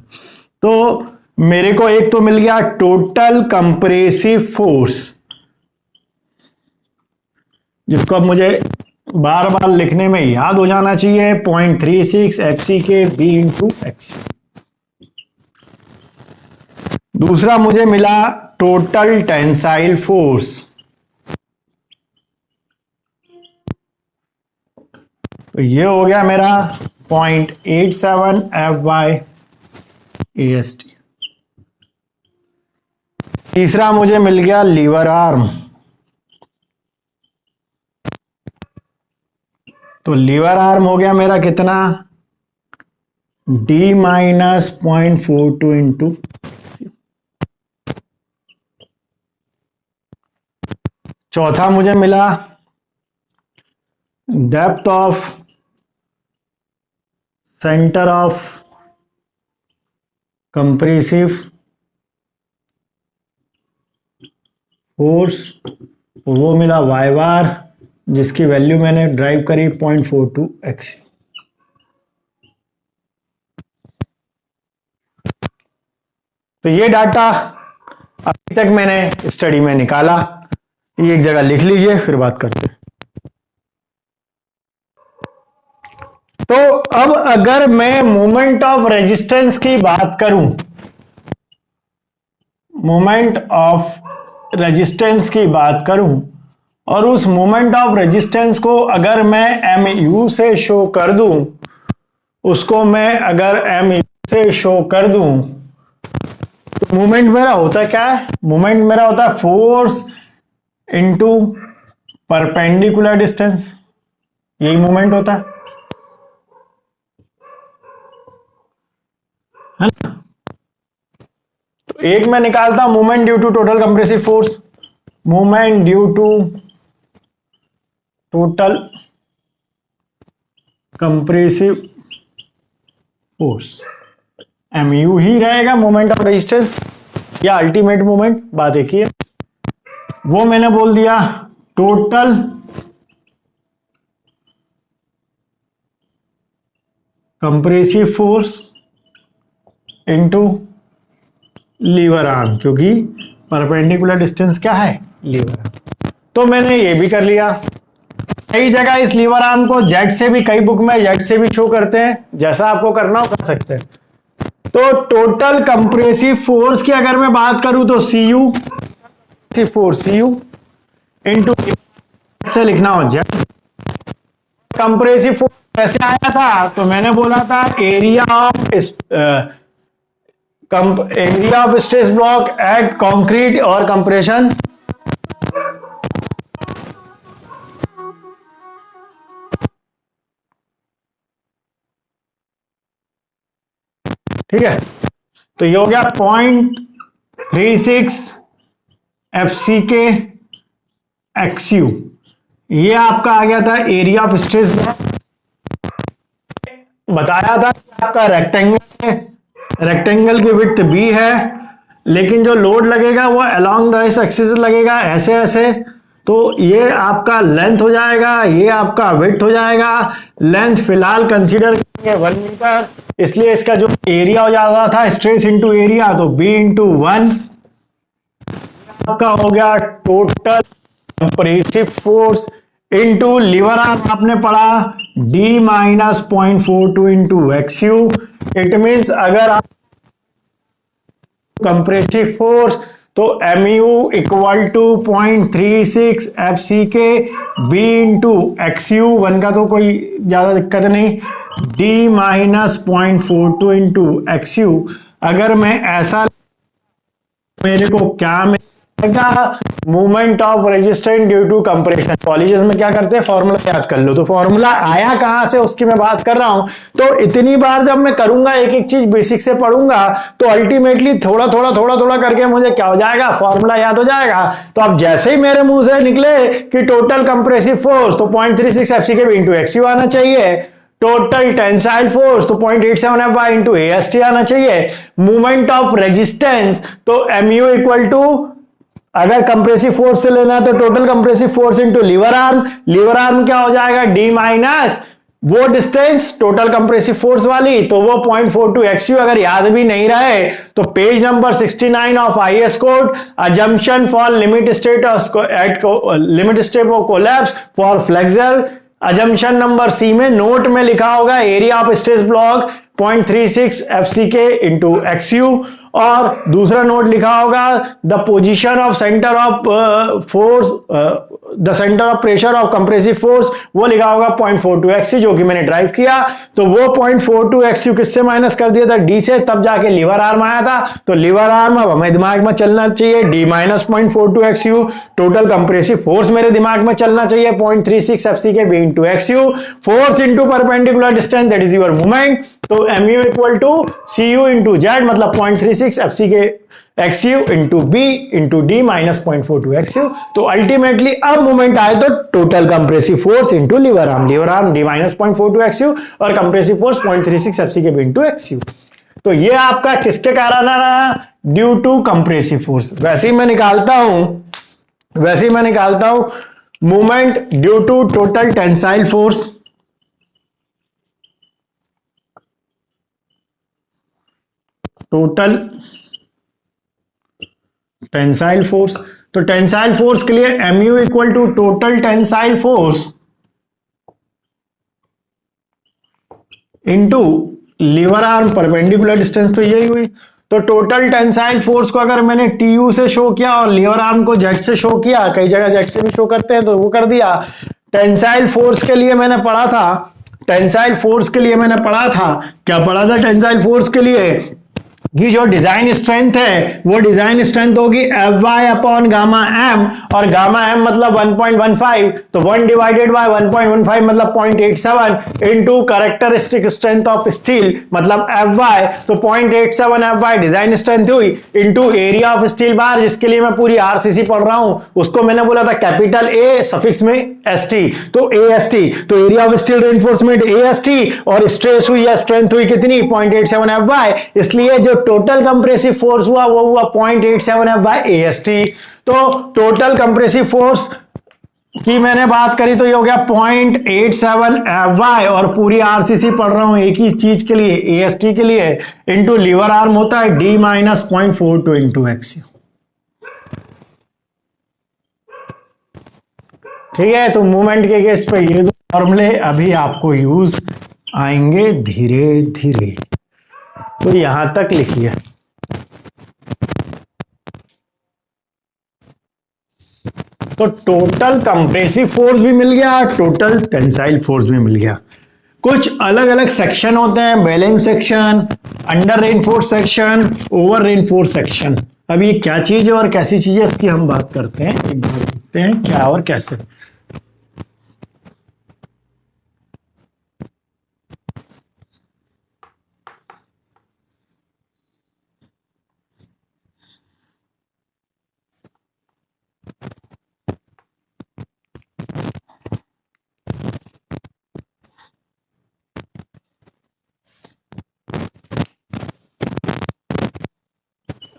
तो मेरे को एक तो मिल गया टोटल कंप्रेसिव फोर्स, जिसको अब मुझे बार बार लिखने में याद हो जाना चाहिए, 0.36 FCK B इंटू एक्स। दूसरा मुझे मिला टोटल टेंसाइल फोर्स, तो ये हो गया मेरा 0.87 F/AST। तीसरा मुझे मिल गया लीवर आर्म, तो लीवर आर्म हो गया मेरा कितना, D माइनस 0.42 इंटू। चौथा मुझे मिला depth of centre of compressive force, वो मिला वाई बार, जिसकी वैल्यू मैंने ड्राइव करी 0.42 x। तो ये डाटा अभी तक मैंने स्टडी में निकाला, ये एक जगह लिख लीजिए, फिर बात करते हैं। तो अब अगर मैं मोमेंट ऑफ रेजिस्टेंस की बात करूं, मोमेंट ऑफ रेजिस्टेंस की बात करूं, और उस मोमेंट ऑफ रेजिस्टेंस को अगर मैं MU से शो कर दूं, उसको मैं अगर MU से शो कर दूं, तो मोमेंट मेरा होता क्या है, मोमेंट मेरा होता है फोर्स इनटू परपेंडिकुलर डिस्टेंस, यही मोमेंट होता है ना। तो एक मैं निकालता हूं moment due to total compressive force, moment due to total compressive force, MU ही रहेगा मोमेंट ऑफ रेजिस्टेंस या अल्टीमेट मोमेंट, बात एक ही है। वो मैंने बोल दिया total compressive force into lever arm, क्योंकि परपेंडिकुलर डिस्टेंस क्या है, लीवर आर्म। तो मैंने ये भी कर लिया। कई जगह इस लीवर आर्म को जेड से भी, कई बुक में जेड से भी शो करते हैं, जैसा आपको करना हो कर सकते हैं। तो टोटल कंप्रेसिव फोर्स की अगर मैं बात करूं तो CU फोर्स CU इंटू से लिखना हो जेड। कंप्रेसिव फोर्स कैसे आया था, तो मैंने बोला था area of stress block at concrete और कंप्रेशन, ठीक है। तो ये हो गया 0.36 FCK XU। ये आपका आ गया था एरिया ऑफ स्ट्रेस ब्लॉक। बताया था कि आपका रेक्टेंगल है, रेक्टेंगल की विड्थ बी है, लेकिन जो लोड लगेगा वो अलोंग द एक्सिस लगेगा, ऐसे ऐसे। तो ये आपका लेंथ हो जाएगा, ये आपका विड्थ हो जाएगा। लेंथ फिलहाल कंसीडर करेंगे 1 मीटर, इसलिए इसका जो एरिया हो जा रहा था स्ट्रेस इंटू एरिया, तो बी इंटू 1 आपका हो गया total compressive force into lever arm आपने पढ़ा D minus 0.42 into x u. It means अगर आप कंप्रेसिव फोर्स तो mu equal to 0.36 F C K B into x u, one का तो कोई ज्यादा दिक्कत नहीं, D minus 0.42 into x u. अगर मैं ऐसा मेरे को क्या मिलेगा, movement of resistance due to compression. Colleges में क्या करते हैं, फॉर्मूला याद कर लो। तो फॉर्मूला आया कहां से उसकी मैं बात कर रहा हूं। तो इतनी बार जब मैं करूंगा, एक एक चीज बेसिक से पढ़ूंगा, तो अल्टीमेटली थोड़ा थोड़ा करके मुझे क्या हो जाएगा, फॉर्मूला याद हो जाएगा। तो अब जैसे ही मेरे मुंह से निकले कि टोटल कंप्रेसिव फोर्स, तो 0.36 एफ सी के इंटू एक्स यू आना चाहिए। टोटल टेंसाइल फोर्स तो 0.87 F Y into S T आना चाहिए। मूवमेंट ऑफ रेजिस्टेंस तो एमयू इक्वल टू, अगर कंप्रेसिव फोर्स से लेना है तो total compressive force into lever arm. Lever arm क्या हो जाएगा, डी माइनस वो डिस्टेंस टोटल कंप्रेसिव फोर्स वाली, तो वो 0.42 एक्स यू। अगर याद भी नहीं रहे तो page number 69 of IS code, assumption for limit state at limit state of collapse for flexure, assumption number C में नोट में लिखा होगा area of stress block 0.36 F C के इंटू एक्स यू, और दूसरा नोट लिखा होगा the position of centre of force, the centre of pressure of compressive force, वो लिखा होगा 0.42 एक्स जो कि मैंने ड्राइव किया। तो वो 0.42 एक्स किससे माइनस कर दिया था, डी से, तब जाके लीवर आर्म आया था। तो लीवर आर्म अब हमें दिमाग में चलना चाहिए, D minus 0.42 x u. Total compressive force मेरे दिमाग में चलना चाहिए 0.36 F C K B into x u. Force into perpendicular distance that is your movement, तो M U equal to C U into Z, मतलब 0.36 F C K x u into B into D minus 0.42 x u. तो ultimately अब movement आए तो total compressive force into lever arm D minus 0.42 x U, और compressive force 0.36 F C K B into x u. तो ये आपका किसके कारण आ रहा, ड्यू टू कंप्रेसिव फोर्स। वैसे ही मैं निकालता हूं movement due to total tensile force, total tensile force. तो टेंसाइल फोर्स के लिए mu equal to total tensile force into lever arm perpendicular distance, तो यही हुई। तो टोटल टेंसाइल फोर्स को अगर मैंने टीयू से शो किया और लीवर आर्म को जेड से शो किया, कई जगह जेड से भी शो करते हैं तो वो कर दिया। टेंसाइल फोर्स के लिए मैंने पढ़ा था, क्या पढ़ा था टेंसाइल फोर्स के लिए, कि जो डिजाइन स्ट्रेंथ है वो डिजाइन स्ट्रेंथ होगी F Y upon gamma M, और गामा एम मतलब 1.15, तो 1 डिवाइडेड बाय 1.15 मतलब 0.87 into characteristic strength of steel मतलब एफ वाई, तो 0.87 एफ वाई डिजाइन स्ट्रेंथ हुई into area of steel bar, जिसके लिए मैं पूरी आरसीसी पढ़ रहा हूं, उसको मैंने बोला था कैपिटल ए सफिक्स में एस टी, तो ए एस टी, तो area of steel reinforcement A S T, और स्ट्रेस हुई या स्ट्रेंथ हुई कितनी 0.87 एफ वाई, इसलिए जो टोटल कंप्रेसिव फोर्स हुआ वो हुआ 0.87 एफ बाय एएसटी। तो टोटल कंप्रेसिव फोर्स की मैंने बात करी तो ये हो गया 0.87 एफ वाई, और पूरी आरसीसी पढ़ रहा हूं एक ही चीज के लिए, एएसटी के लिए, इंटू लीवर आर्म होता है डी माइनस 0.42 इंटू एक्स। ठीक है, तो मूवमेंट के केस पे ये दो फॉर्मूले अभी आपको यूज आएंगे धीरे धीरे। तो यहां तक लिखिए, तो टोटल कंप्रेसिव फोर्स भी मिल गया, टोटल टेंसाइल फोर्स भी मिल गया। कुछ अलग अलग सेक्शन होते हैं, balance section, under reinforce section, over reinforce section. अब ये क्या चीज है और कैसी चीज है इसकी हम बात करते हैं, एक बार देखते हैं क्या और कैसे।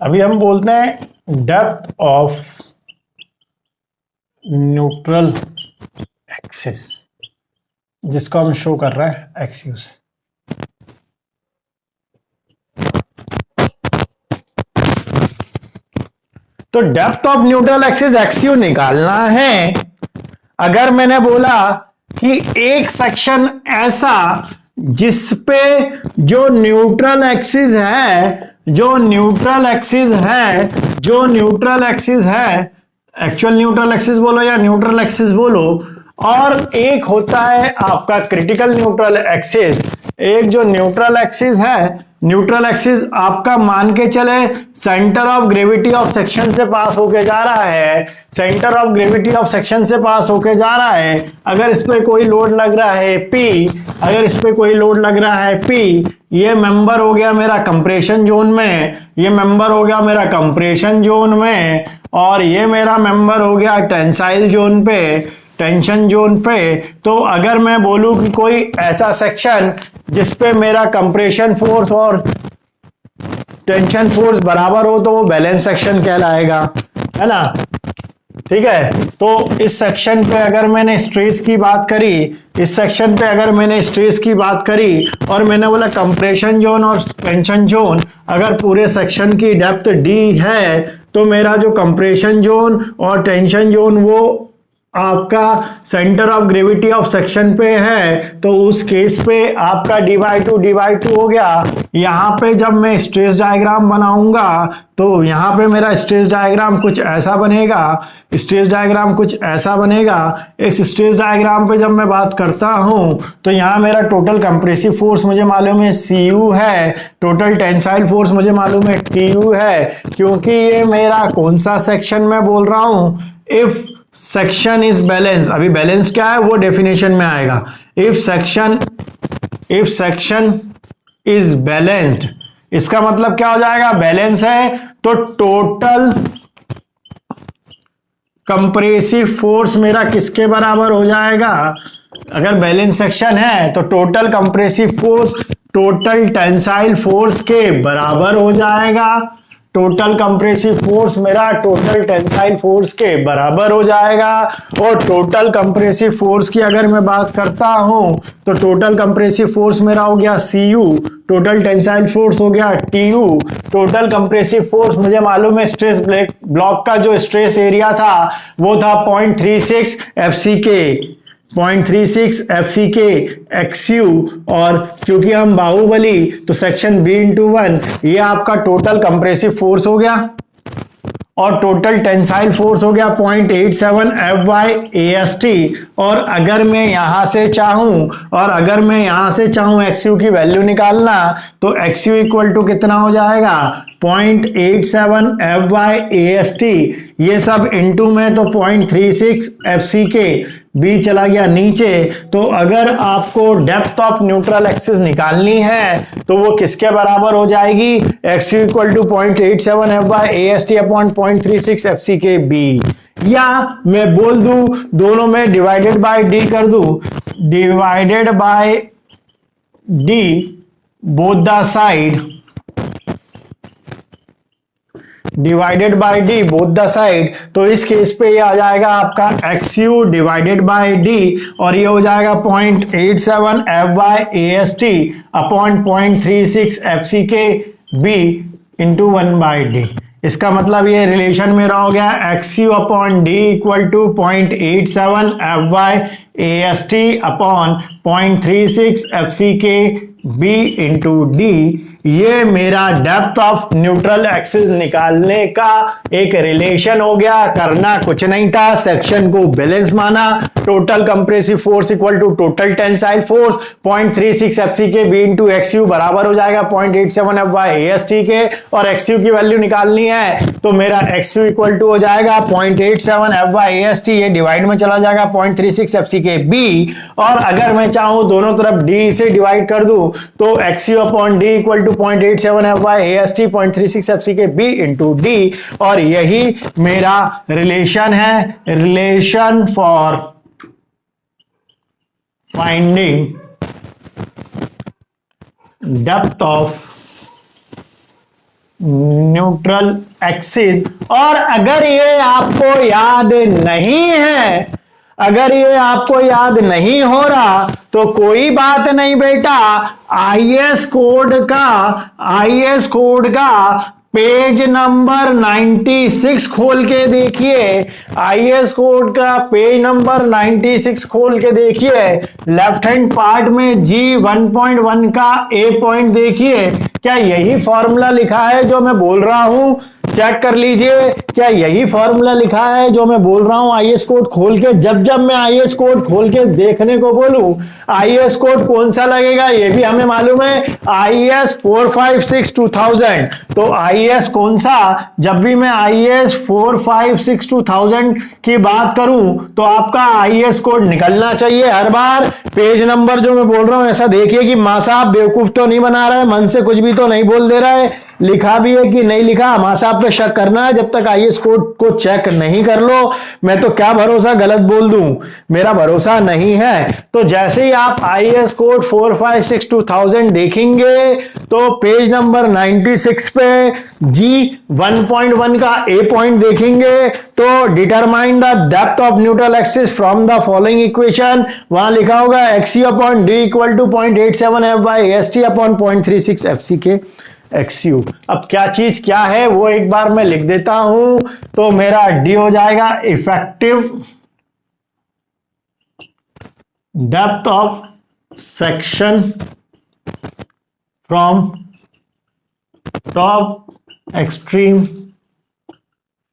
अभी हम बोलते हैं डेप्थ ऑफ न्यूट्रल एक्सिस, जिसको हम शो कर रहे हैं एक्स यू से। तो depth of neutral axis x you निकालना है। अगर मैंने बोला कि एक सेक्शन ऐसा जिसपे जो न्यूट्रल एक्सिस है, जो न्यूट्रल एक्सिस है, जो न्यूट्रल एक्सिस है, एक्चुअल न्यूट्रल एक्सिस बोलो या न्यूट्रल एक्सिस बोलो, और एक होता है आपका क्रिटिकल न्यूट्रल एक्सिस। एक जो न्यूट्रल एक्सिस है, न्यूट्रल एक्सिस आपका मान के चले centre of gravity of section से पास होके जा रहा है, centre of gravity of section से पास होके जा रहा है। अगर इस पे कोई लोड लग रहा है P, अगर इस पे कोई लोड लग रहा है P, ये मेंबर हो गया मेरा कंप्रेशन जोन में, ये मेंबर हो गया मेरा कंप्रेशन जोन में, और ये मेरा मेंबर हो गया टेंसाइल जोन पे, टेंशन जोन पे। तो अगर मैं बोलूं कि कोई ऐसा सेक्शन जिसपे मेरा कंप्रेशन फोर्स और टेंशन फोर्स बराबर हो, तो वो बैलेंस सेक्शन कहलाएगा, है ना। ठीक है, तो इस सेक्शन पे अगर मैंने स्ट्रेस की बात करी, इस सेक्शन पे अगर मैंने स्ट्रेस की बात करी और मैंने बोला कंप्रेशन जोन और टेंशन जोन, अगर पूरे सेक्शन की डेप्थ D है, तो मेरा जो कंप्रेशन जोन और टेंशन जोन वो आपका centre of gravity of section पे है, तो उस केस पे आपका d/2 हो गया। यहां पे जब मैं स्ट्रेस डायग्राम बनाऊंगा तो यहां पे मेरा स्ट्रेस डायग्राम कुछ ऐसा बनेगा, स्ट्रेस डायग्राम कुछ ऐसा बनेगा। इस स्ट्रेस डायग्राम पे जब मैं बात करता हूं तो यहां मेरा टोटल कंप्रेसिव फोर्स मुझे मालूम है Cu है, टोटल टेंसाइल फोर्स मुझे मालूम है Tu है, क्योंकि ये मेरा कौन सा सेक्शन मैं बोल रहा हूं, इफ सेक्शन इज बैलेंस। अभी बैलेंस क्या है वो डेफिनेशन में आएगा। इफ सेक्शन इज बैलेंस्ड, इसका मतलब क्या हो जाएगा, बैलेंस है तो टोटल कंप्रेसिव फोर्स मेरा किसके बराबर हो जाएगा। अगर बैलेंस सेक्शन है तो total compressive force total tensile force के बराबर हो जाएगा। टोटल कंप्रेसिव फोर्स मेरा टोटल टेंसाइल फोर्स के बराबर हो जाएगा। और टोटल कंप्रेसिव फोर्स की अगर मैं बात करता हूं तो टोटल कंप्रेसिव फोर्स मेरा हो गया Cu, टोटल टेंसाइल फोर्स हो गया Tu, टोटल कंप्रेसिव फोर्स मुझे मालूम है स्ट्रेस ब्लॉक का जो स्ट्रेस एरिया था वो था 0.36 FCK, 0.36 FCK XU, और क्योंकि हम बाहुबली तो सेक्शन B/1, ये आपका टोटल कंप्रेसिव फोर्स हो गया और टोटल टेंसाइल फोर्स हो गया 0.87 FY/AST। और अगर मैं यहां से चाहूं XU की वैल्यू निकालना तो XU इक्वल टू कितना हो जाएगा, 0.87 FY/AST, ये सब इनटू में तो 0.36 FCK, B चला गया नीचे। तो अगर आपको डेप्थ ऑफ न्यूट्रल एक्सिस निकालनी है तो वो किसके बराबर हो जाएगी, XU equal to 0.87 FY/AST upon 0.36 FCK B। या मैं बोल दूं दोनों में डिवाइडेड बाय D कर दूं, divided by D both the side, divided by D both the side. तो इस केस पे ये आ जाएगा आपका XU डिवाइडेड बाय D, और ये हो जाएगा 0.87 FY/AST upon 0.36 FCK B into 1/D। इसका मतलब ये रिलेशन मेरा हो गया XU upon D equal to 0.87 FY/AST upon 0.36 FCK B into D। ये मेरा डेप्थ ऑफ न्यूट्रल एक्सिस निकालने का एक रिलेशन हो गया। करना कुछ नहीं था, सेक्शन को बैलेंस माना, total compressive force equal to total tensile force 0.36 FCK B into XU बराबर हो जाएगा 0.87 FY/AST के, और XU की वैल्यू निकालनी है तो मेरा XU इक्वल टू हो जाएगा 0.87 FY/AST, ये डिवाइड में चला जाएगा 0.36 FCK B। और अगर मैं चाहूं दोनों तरफ D से डिवाइड कर दूं तो XU upon D equal to 0.87 FY/AST 0.36 FCK B into D। और यही मेरा रिलेशन है, relation for finding depth of neutral axis. और अगर ये आपको याद नहीं है, अगर ये आपको याद नहीं हो रहा तो कोई बात नहीं बेटा, आईएस कोड का पेज नंबर 96 खोल के देखिए। आईएस कोड का पेज नंबर 96 खोल के देखिए। लेफ्ट हैंड पार्ट में जी 1.1 का ए पॉइंट देखिए। क्या यही फॉर्मूला लिखा है जो मैं बोल रहा हूं? चेक कर लीजिए, क्या यही फॉर्मूला लिखा है जो मैं बोल रहा हूं आईएस कोड खोल के? जब जब मैं आईएस कोड खोल के देखने को बोलूं, आईएस कोड कौन सा लगेगा ये भी हमें मालूम है, आईएस 456 2000। तो आईएस कौन सा? जब भी मैं आईएस 456 2000 की बात करूं तो आपका आईएस कोड निकलना चाहिए हर बार। पेज नंबर जो मैं बोल रहा हूं ऐसा देखिए कि मां साहब बेवकूफ तो नहीं बना रहा है, मन से कुछ भी तो नहीं बोल दे रहा है, लिखा भी है कि नहीं लिखा, मां साहब पे शक करना है। जब तक आईएस कोड को चेक नहीं कर लो, मैं तो क्या भरोसा गलत बोल दूं, मेरा भरोसा नहीं है। तो जैसे ही आप आईएस कोड 456 2000 देखेंगे तो पेज नंबर 96 पे जी 1.1 का ए पॉइंट देखेंगे तो determine the depth of neutral axis from the following equation, वहां लिखा होगा XC upon D equal to 0.87 F by ST upon 0.36 FC के XU। अब क्या चीज क्या है वो एक बार मैं लिख देता हूं। तो मेरा डी हो जाएगा effective depth of section from top extreme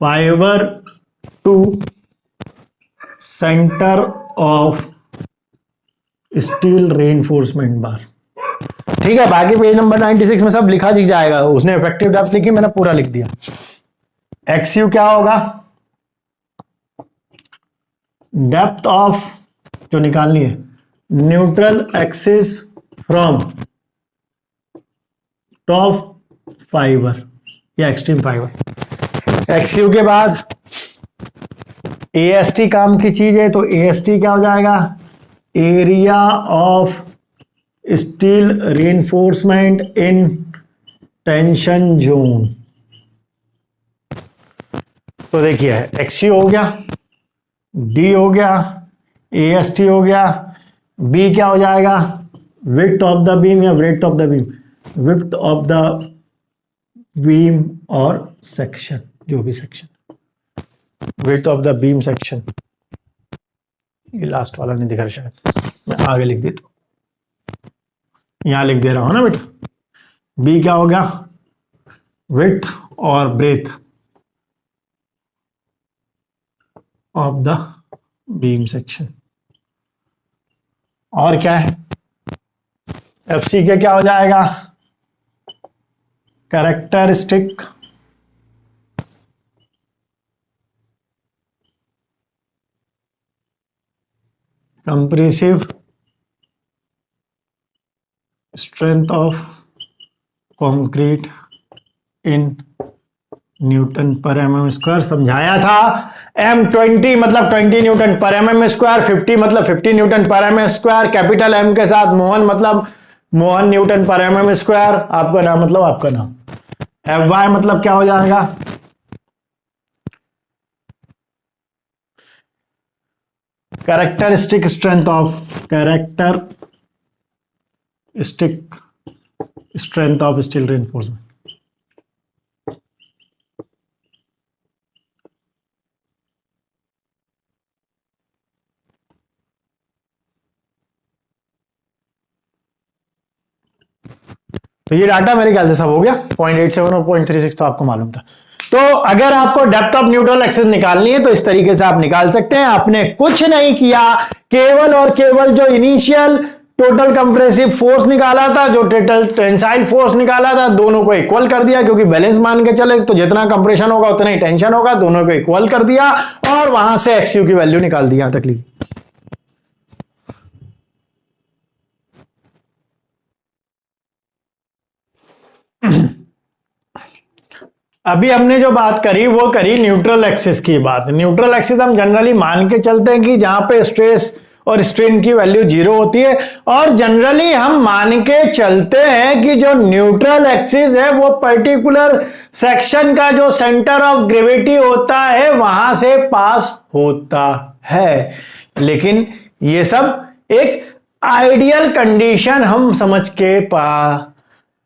fibre to centre of steel reinforcement bar. ठीक है, बाकी पेज नंबर 96 में सब लिखा दिख जाएगा। उसने इफेक्टिव डेप्थ लिखी, मैंने पूरा लिख दिया। XU क्या होगा? डेप्थ ऑफ जो निकालनी है neutral axis from top fibre या एक्सट्रीम फाइबर। XU के बाद AST काम की चीज है, तो AST क्या हो जाएगा? Area of steel reinforcement in tension zone. तो देखिए XU हो गया, D हो गया, AST हो गया, B क्या हो जाएगा? विड्थ ऑफ द बीम या breadth of the beam, width of the beam और सेक्शन, जो भी section, width of the beam section. ये लास्ट वाला नहीं दिख रहा, शायद मैं आगे लिख देता हूं, यहां लिख दे रहा हूं ना बेटा। बी क्या हो गया? विड्थ और breadth of the beam section. और क्या है? FC के क्या हो जाएगा? Characteristic compressive strength of concrete in newton पर mm स्क्वायर। समझाया था M20 मतलब 20 न्यूटन पर mm स्क्वायर, 50 मतलब 50 न्यूटन पर mm स्क्वायर, कैपिटल M के साथ मोहन मतलब मोहन न्यूटन पर mm स्क्वायर, आपका नाम मतलब आपका नाम। FY मतलब क्या हो जाएगा? Characteristic strength of steel reinforcement. तो ये डाटा मेरे ख्याल से सब हो गया। 0.87 और 0.36 तो आपको मालूम था। तो अगर आपको डेप्थ ऑफ न्यूट्रल एक्सिस निकालनी है तो इस तरीके से आप निकाल सकते हैं। आपने कुछ नहीं किया, केवल और केवल जो इनिशियल टोटल कंप्रेसिव फोर्स निकाला था, जो टोटल टेंसाइल फोर्स निकाला था, दोनों को इक्वल कर दिया, क्योंकि बैलेंस मान के चले तो जितना कंप्रेशन होगा उतना ही टेंशन होगा, दोनों को इक्वल कर दिया और वहां से XU की वैल्यू निकाल दी। यहां तक ली। अभी हमने जो बात करी वो करी न्यूट्रल एक्सिस की बात। न्यूट्रल एक्सिस हम जनरली मान के चलते हैं कि जहां पे स्ट्रेस और स्ट्रेन की वैल्यू 0 होती है। और जनरली हम मान के चलते हैं कि जो न्यूट्रल एक्सिस है वो पर्टिकुलर सेक्शन का जो सेंटर ऑफ ग्रेविटी होता है वहां से पास होता है। लेकिन ये सब एक आइडियल कंडीशन हम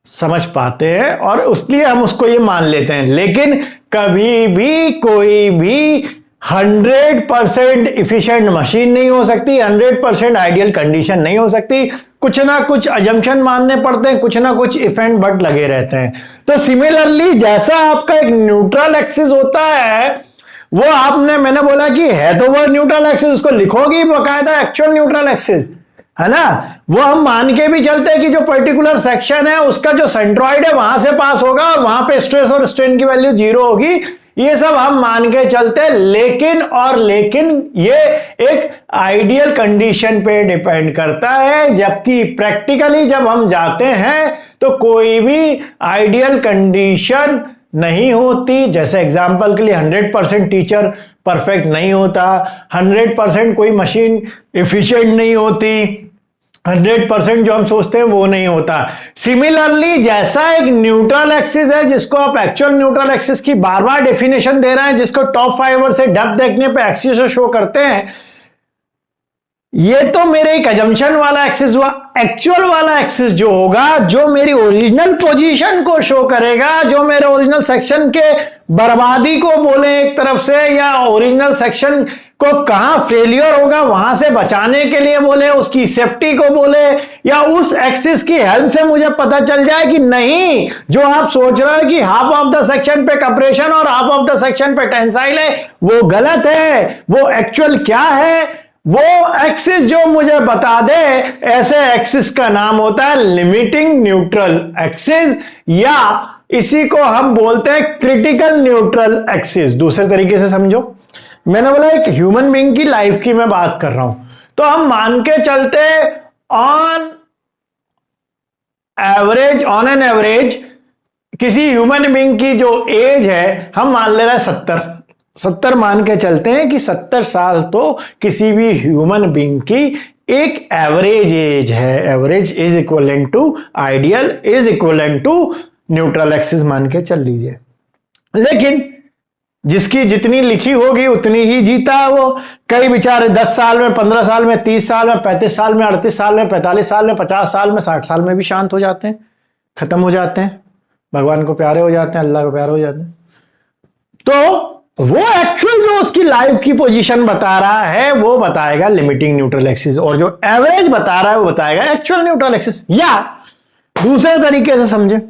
समझ पाते हैं और उसलिए हम उसको ये मान लेते हैं। लेकिन कभी भी कोई भी 100% इफिशिएंट मशीन नहीं हो सकती, 100% आइडियल कंडीशन नहीं हो सकती। कुछ ना कुछ अजम्पशन मानने पड़ते हैं, कुछ ना कुछ इफ एंड बट लगे रहते हैं। तो सिमिलरली जैसा आपका एक न्यूट्रल एक्सिस होता है वो मैंने बोला कि है तो वो न्यूट्रल एक्सिस, उसको लिखोगी बकायदा एक्चुअल न्यूट्रल एक्सिस, है ना। वो हम मान के भी चलते हैं कि जो पर्टिकुलर सेक्शन है उसका जो सेंट्रॉइड है वहां से पास होगा और वहां पे स्ट्रेस और स्ट्रेन की वैल्यू 0 होगी। ये सब हम मान के चलते हैं। लेकिन ये एक आइडियल कंडीशन पे डिपेंड करता है, जबकि प्रैक्टिकली जब हम जाते हैं तो कोई भी आइडियल कंडीशन नहीं होती। जैसे एग्जांपल के लिए 100% टीचर परफेक्ट नहीं होता, 100% कोई मशीन एफिशिएंट नहीं होती, 100% जो हम सोचते हैं वो नहीं होता। सिमिलरली जैसा एक न्यूट्रल एक्सिस है जिसको आप एक्चुअल न्यूट्रल एक्सिस की बार बार डेफिनेशन दे रहे हैं, जिसको टॉप फाइबर से डेप्थ देखने पे एक्सिस से शो करते हैं, ये तो मेरे एक अजम्पशन वाला एक्सिस हुआ। एक्चुअल वाला एक्सिस जो होगा, जो मेरी ओरिजिनल पोजीशन को शो करेगा, जो मेरे ओरिजिनल सेक्शन के बर्बादी को बोले एक तरफ से, या ओरिजिनल सेक्शन को कहां फेलियर होगा वहां से बचाने के लिए बोले, उसकी सेफ्टी को बोले, या उस एक्सिस की हेल्प से मुझे पता चल जाए कि नहीं जो आप सोच रहे हो कि हाफ ऑफ द सेक्शन पे कंप्रेशन और हाफ ऑफ द सेक्शन पे टेंसाइल है वो गलत है। वो एक्चुअल क्या है, वो एक्सिस जो मुझे बता दे, ऐसे एक्सिस का नाम होता है लिमिटिंग न्यूट्रल एक्सिस, या इसी को हम बोलते हैं क्रिटिकल न्यूट्रल एक्सिस। दूसरे तरीके से समझो, मैंने बोला एक ह्यूमन बीइंग की लाइफ की मैं बात कर रहा हूं, तो हम मान के चलते ऑन एन एवरेज किसी ह्यूमन बीइंग की जो एज है हम मान ले रहे हैं 70 मान के चलते हैं कि 70 साल तो किसी भी ह्यूमन बीइंग की एक एवरेज एज है। Average is equivalent to ideal is equivalent to neutral axis मान के चल लीजिए। लेकिन जिसकी जितनी लिखी होगी उतनी ही जीता है वो। कई बेचारे 10 साल में, 15 साल में, 30 साल में, 35 साल में, 38 साल में, 45 साल में, 50 साल में, 60 साल में भी शांत हो जाते हैं, खत्म हो जाते हैं, भगवान को प्यारे हो जाते हैं, अल्लाह को प्यारे हो जाते हैं। तो वो एक्चुअल जो उसकी लाइफ की पोजीशन बता रहा है वो बताएगा लिमिटिंग न्यूट्रल एक्सिस, और जो एवरेज बता रहा है वो बताएगा एक्चुअल न्यूट्रल एक्सिस। या दूसरे तरीके से समझे,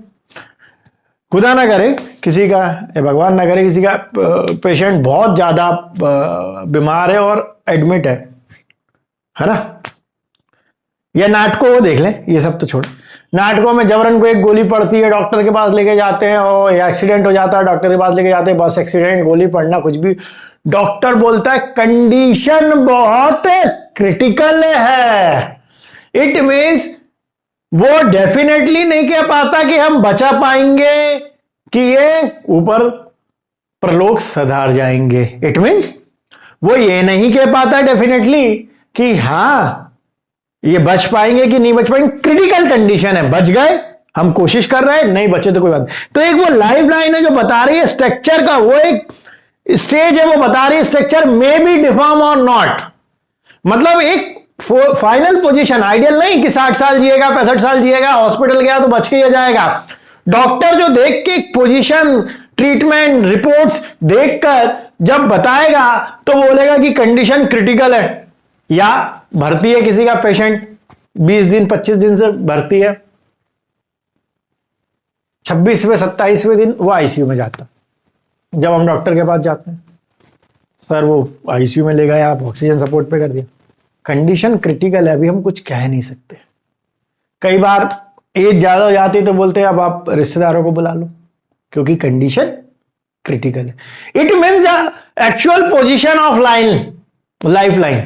खुदा ना करे किसी का, भगवान ना करे किसी का पेशेंट बहुत ज्यादा बीमार है और एडमिट है ना, या नाटकों को देख ले, ये सब तो छोड़, नाटकों में जबरन को एक गोली पड़ती है, डॉक्टर के पास लेके जाते हैं, और या एक्सीडेंट हो जाता है, डॉक्टर के पास लेके जाते हैं, बस एक्सीडेंट, गोली पड़ना, कुछ भी, डॉक्टर बोलता है कंडीशन बहुत क्रिटिकल है। इट मींस वो डेफिनेटली नहीं कह पाता कि हम बचा पाएंगे, कि ये ऊपर परलोक सधार जाएंगे। इट मींस वो ये नहीं कह पाता डेफिनेटली कि हाँ ये बच पाएंगे कि नहीं बच पाएंगे। क्रिटिकल कंडीशन है, बच गए, हम कोशिश कर रहे हैं, नहीं बचे तो कोई बात नहीं। तो एक वो लाइफ लाइन है जो बता रही है स्ट्रक्चर का, वो एक स्टेज है, वो बता रही है स्ट्रक्चर मे बी डिफॉर्म और नॉट। मतलब एक फाइनल पोजीशन, आइडियल नहीं कि 60 साल जिएगा, 65 साल जिएगा, हॉस्पिटल गया तो बच के ही जाएगा। डॉक्टर जो देख के पोजीशन, ट्रीटमेंट रिपोर्ट्स देखकर जब बताएगा तो बोलेगा कि कंडीशन क्रिटिकल है, या भर्ती है किसी का पेशेंट 20 दिन 25 दिन से भर्ती है, 26वें 27वें दिन वो आईसीयू में जाता। जब हम डॉक्टर के पास जाते हैं, सर वो आईसीयू में ले गए, आप ऑक्सीजन सपोर्ट पे कर दिया, कंडीशन क्रिटिकल है, अभी हम कुछ कह नहीं सकते। कई बार एज ज्यादा हो जाती है तो बोलते हैं अब आप रिश्तेदारों को बुला लो, क्योंकि कंडीशन क्रिटिकल है। It means actual position of life line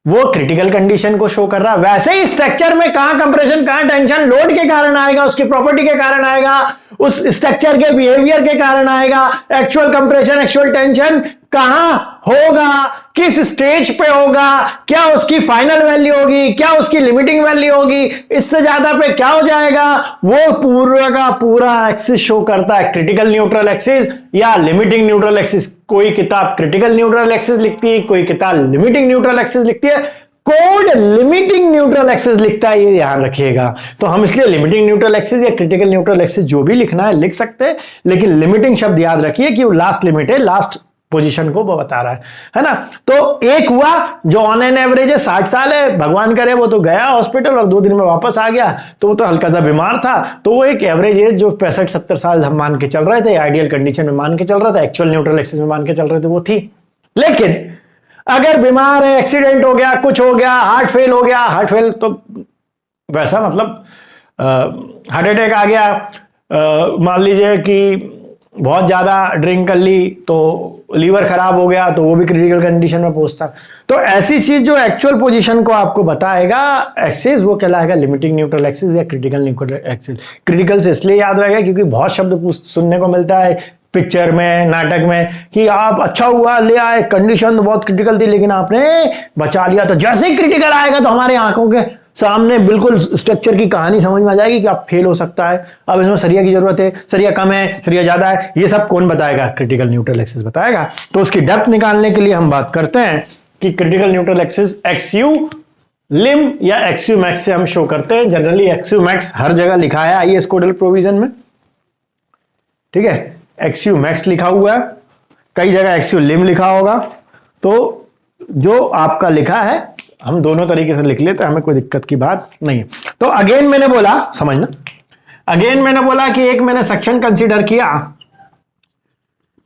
वो क्रिटिकल कंडीशन को शो कर रहा है। वैसे ही स्ट्रक्चर में कहां कंप्रेशन, कहां टेंशन, लोड के कारण आएगा, उसकी प्रॉपर्टी के कारण आएगा, उस स्ट्रक्चर के बिहेवियर के कारण आएगा। एक्चुअल कंप्रेशन, एक्चुअल टेंशन कहां होगा, किस स्टेज पे होगा, क्या उसकी फाइनल वैल्यू होगी, क्या उसकी लिमिटिंग वैल्यू होगी, इससे ज्यादा पे क्या हो जाएगा, वो पूरा का पूरा एक्सिस शो करता है क्रिटिकल न्यूट्रल एक्सिस या लिमिटिंग न्यूट्रल एक्सिस। कोई किताब क्रिटिकल न्यूट्रल एक्सिस लिखती है, कोई किताब लिमिटिंग न्यूट्रल एक्सिस लिखती है, कोड लिमिटिंग न्यूट्रल एक्सिस लिखता है, ये ध्यान रखिएगा। तो हम इसलिए लिमिटिंग न्यूट्रल एक्सिस या क्रिटिकल न्यूट्रल एक्सिस जो भी लिखना है लिख सकते हैं, लेकिन लिमिटिंग शब्द याद रखिए कि वो लास्ट लिमिट है, लास्ट पोजीशन को वो बता रहा है ना। तो एक हुआ जो ऑन एन एवरेज है 60 साल है, भगवान करे वो तो गया हॉस्पिटल और 2 दिन में वापस आ गया, तो वो तो हल्का सा बीमार था, तो वो एक एवरेज एज जो 65-70 साल हम मान के चल रहे थे, आइडियल कंडीशन में मान के चल रहा था, एक्चुअल न्यूट्रल एक्सिस में मान के चल रहे थे, वो थी। लेकिन अगर बीमार है, एक्सीडेंट हो गया, कुछ हो गया, हार्ट फेल हो गया, हार्ट फेल तो वैसा मतलब हार्ट अटैक आ गया, मान लीजिए कि बहुत ज्यादा ड्रिंक कर ली तो लीवर खराब हो गया, तो वो भी क्रिटिकल कंडीशन में पहुंचता। तो ऐसी चीज जो एक्चुअल पोजीशन को आपको बताएगा एक्सिस, वो कहलाएगा लिमिटिंग न्यूट्रल एक्सिस या क्रिटिकल न्यूट्रल एक्सिस। क्रिटिकल से इसलिए याद रहेगा क्योंकि बहुत शब्द सुनने को मिलता है पिक्चर में, नाटक में, कि आप अच्छा हुआ ले आए, कंडीशन तो बहुत क्रिटिकल थी लेकिन आपने बचा लिया, तो जैसे ही क्रिटिकल आएगा तो हमारे आंखों के सामने बिल्कुल स्ट्रक्चर की कहानी समझ में आ जाएगी कि आप फेल हो सकता है, अब इसमें सरिया की जरूरत है, सरिया कम है, सरिया ज्यादा है, ये सब कौन बताएगा? क्रिटिकल न्यूट्रल एक्सिस बताएगा। तो उसकी डेप्थ निकालने के लिए हम बात करते हैं कि क्रिटिकल न्यूट्रल एक्सिस एक्सयू लिम या एक्सयू मैक्स से हम शो करते हैं। जनरली एक्सयू मैक्स हर जगह लिखा है आईएएस कोडल प्रोविजन में, ठीक है, एक्सयू मैक्स लिखा हुआ है, कई जगह एक्सयू लिम लिखा होगा। तो जो आपका लिखा है हम दोनों तरीके से लिख लेते हैं, हमें कोई दिक्कत की बात नहीं है। तो अगेन मैंने बोला, समझना, अगेन मैंने बोला कि एक मैंने सेक्शन कंसीडर किया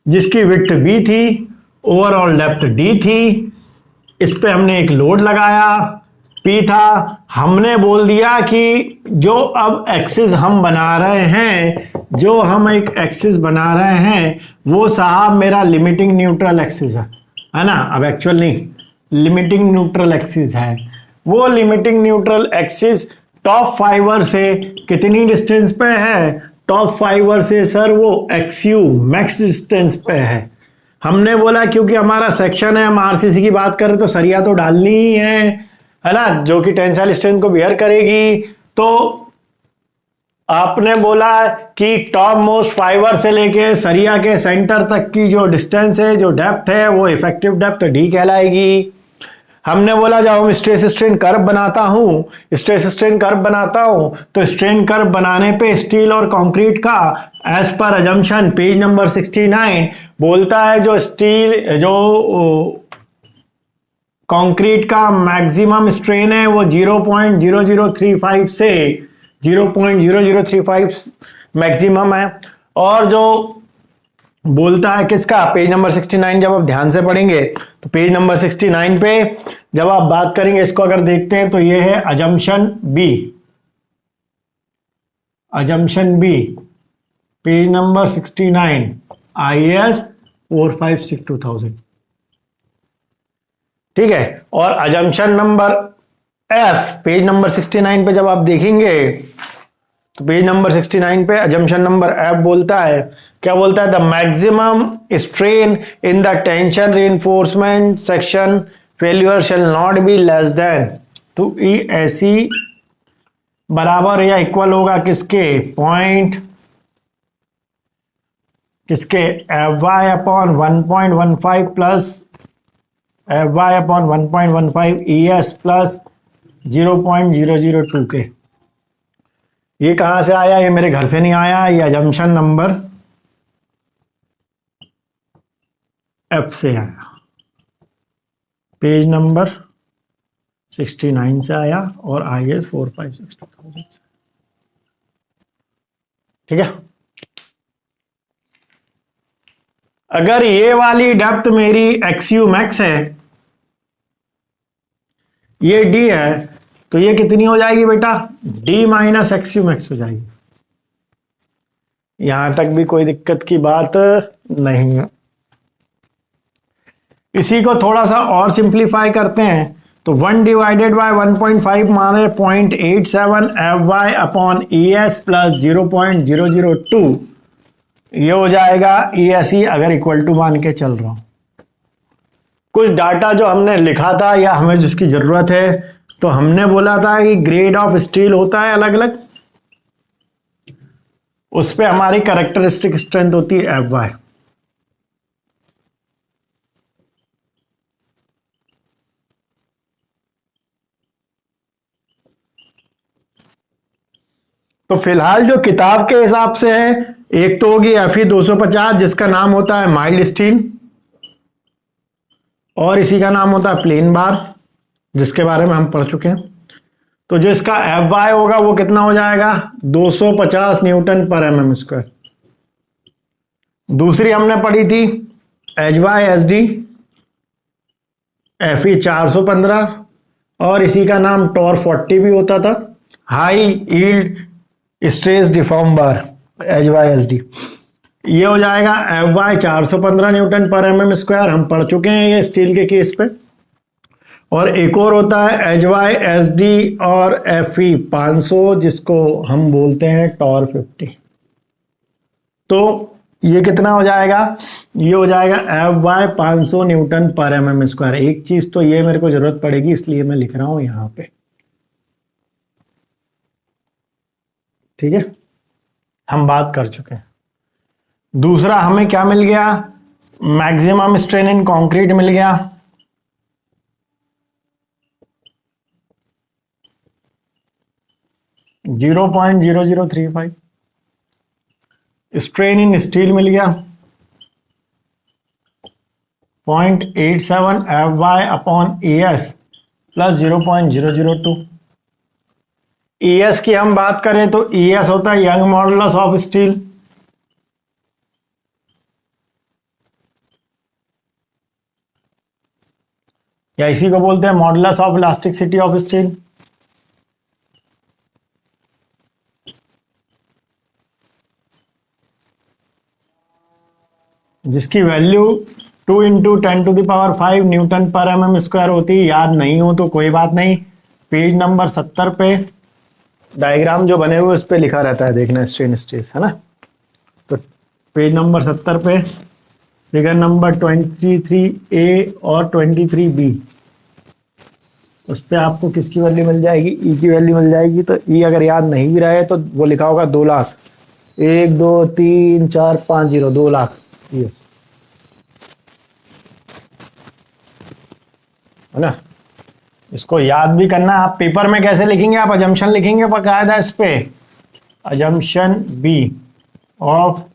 जिसकी विड्थ बी थी, ओवरऑल डेप्थ डी थी, इस पे हमने एक लोड लगाया पी था, हमने बोल दिया कि जो अब एक्सिस हम बना रहे हैं, जो हम एक एक्सिस बना रहे हैं वो साहब मेरा लिमिटिंग न्यूट्रल एक्सिस है ना, अब एक्चुअल नहीं, लिमिटिंग न्यूट्रल एक्सिस है। वो limiting neutral axis top fibre से कितनी डिस्टेंस पे है? टॉप फाइबर से सर वो एक्सयू मैक्स डिस्टेंस पे है। हमने बोला क्योंकि हमारा सेक्शन है, हम आरसीसी की बात करें तो सरिया तो डालनी ही है ना, जो कि टेंसाइल स्ट्रेंथ को बियर करेगी। तो आपने बोला कि टॉप मोस्ट फाइबर से लेके सरिया के सेंटर तक की जो डिस्टेंस है, जो डेप्थ है, वो इफेक्टिव डेप्थ डी कहलाएगी। हमने बोला जब हम स्ट्रेस स्ट्रेन कर्व बनाता हूं, स्ट्रेस स्ट्रेन कर्व बनाता हूं, तो स्ट्रेन कर्व बनाने पे स्टील और कंक्रीट का as per assumption page number 69 बोलता है जो स्टील जो कंक्रीट का मैक्सिमम स्ट्रेन है वो 0.0035 से 0.0035 मैक्सिमम है। और जो बोलता है किसका, पेज नंबर 69 जब आप ध्यान से पढ़ेंगे तो पेज नंबर 69 पे जब आप बात करेंगे, इसको अगर देखते हैं तो ये है assumption B, assumption B page number 69 IAS 4562,000, ठीक है। और assumption number F page number 69 पे जब आप देखेंगे तो पेज नंबर 69 पे अजम्पशन नंबर एफ बोलता है, क्या बोलता है? The maximum strain in the tension reinforcement section failure shall not be less than, तो ई ऐसी बराबर या इक्वल होगा किसके? पॉइंट किसके? F Y upon 1.15 plus F Y upon 1.15 ES plus 0.002 के। ये कहां से आया? ये मेरे घर से नहीं आया, ये अजम्पशन नंबर एफ से आया, पेज नंबर 69 से आया और IAS 4562,000 से, ठीक है। अगर ये वाली डेप्थ मेरी एक्सयू मैक्स है, ये डी है, तो ये कितनी हो जाएगी बेटा? डी माइनस एक्सयू मैक्स हो जाएगी। यहां तक भी कोई दिक्कत की बात नहीं है। इसी को थोड़ा सा और सिंप्लीफाई करते हैं तो 1 डिवाइडेड बाय 1.5 माने 0.87 FY अपॉन ES प्लस 0.002, ये हो जाएगा ESE अगर इक्वल टू मान के चल रहा हूं। कुछ डाटा जो हमने लिखा था या हमें जिसकी जरूरत है, तो हमने बोला था कि ग्रेड ऑफ स्टील होता है अलग अलग, उस पे हमारी कैरेक्टरिस्टिक स्ट्रेंथ होती है Fy। तो फिलहाल जो किताब के हिसाब से है, एक तो होगी Fe 250 जिसका नाम होता है माइल्ड स्टील, और इसी का नाम होता है प्लेन बार जिसके बारे में हम पढ़ चुके हैं। तो जो इसका Fy होगा वो कितना हो जाएगा, 250 न्यूटन पर mm²। दूसरी हमने पढ़ी थी HYSD Fe 415, और इसी का नाम टॉर 40 भी होता था, हाई यील्ड स्ट्रेस डिफॉर्म बार HYSD। ये हो जाएगा Fy 415 न्यूटन पर mm², हम पढ़ चुके हैं ये स्टील के केस पे। और एक और होता है HYSD और Fe 500 जिसको हम बोलते हैं टॉर 50। तो ये कितना हो जाएगा, ये हो जाएगा Fy 500 न्यूटन पर mm²। एक चीज तो ये मेरे को जरूरत पड़ेगी इसलिए मैं लिख रहा हूं यहां पे, ठीक है, हम बात कर चुके हैं। दूसरा हमें क्या मिल गया, मैक्सिमम स्ट्रेन इन कंक्रीट मिल गया, .0035। स्ट्रेन इन स्टील मिल गया 0.87 Fy upon ES plus 0.002। ES की हम बात करें तो ES होता है यंग मॉडुलस ऑफ स्टील, या इसी को बोलते हैं modulus of elasticity of steel. जिसकी वैल्यू 2 × 10⁵ न्यूटन पर mm² होती है। याद नहीं हो तो कोई बात नहीं, पेज नंबर 70 पे डायग्राम जो बने हुए उस पे लिखा रहता है, देखना स्ट्रेन स्ट्रेस, है ना। तो पेज नंबर 70 पे फिगर नंबर 23A और 23B, उस पे आपको किसकी वैल्यू मिल जाएगी, ई की वैल्यू मिल जाएगी। तो ई अगर याद नहीं भी रहे तो वो लिखा होगा 2 लाख, 1 2 3 4 5 0, 2 लाख, ये है ना। इसको याद भी करना। आप पेपर में कैसे लिखेंगे, आप अजम्पशन लिखेंगे बकायदा इस पे, assumption B of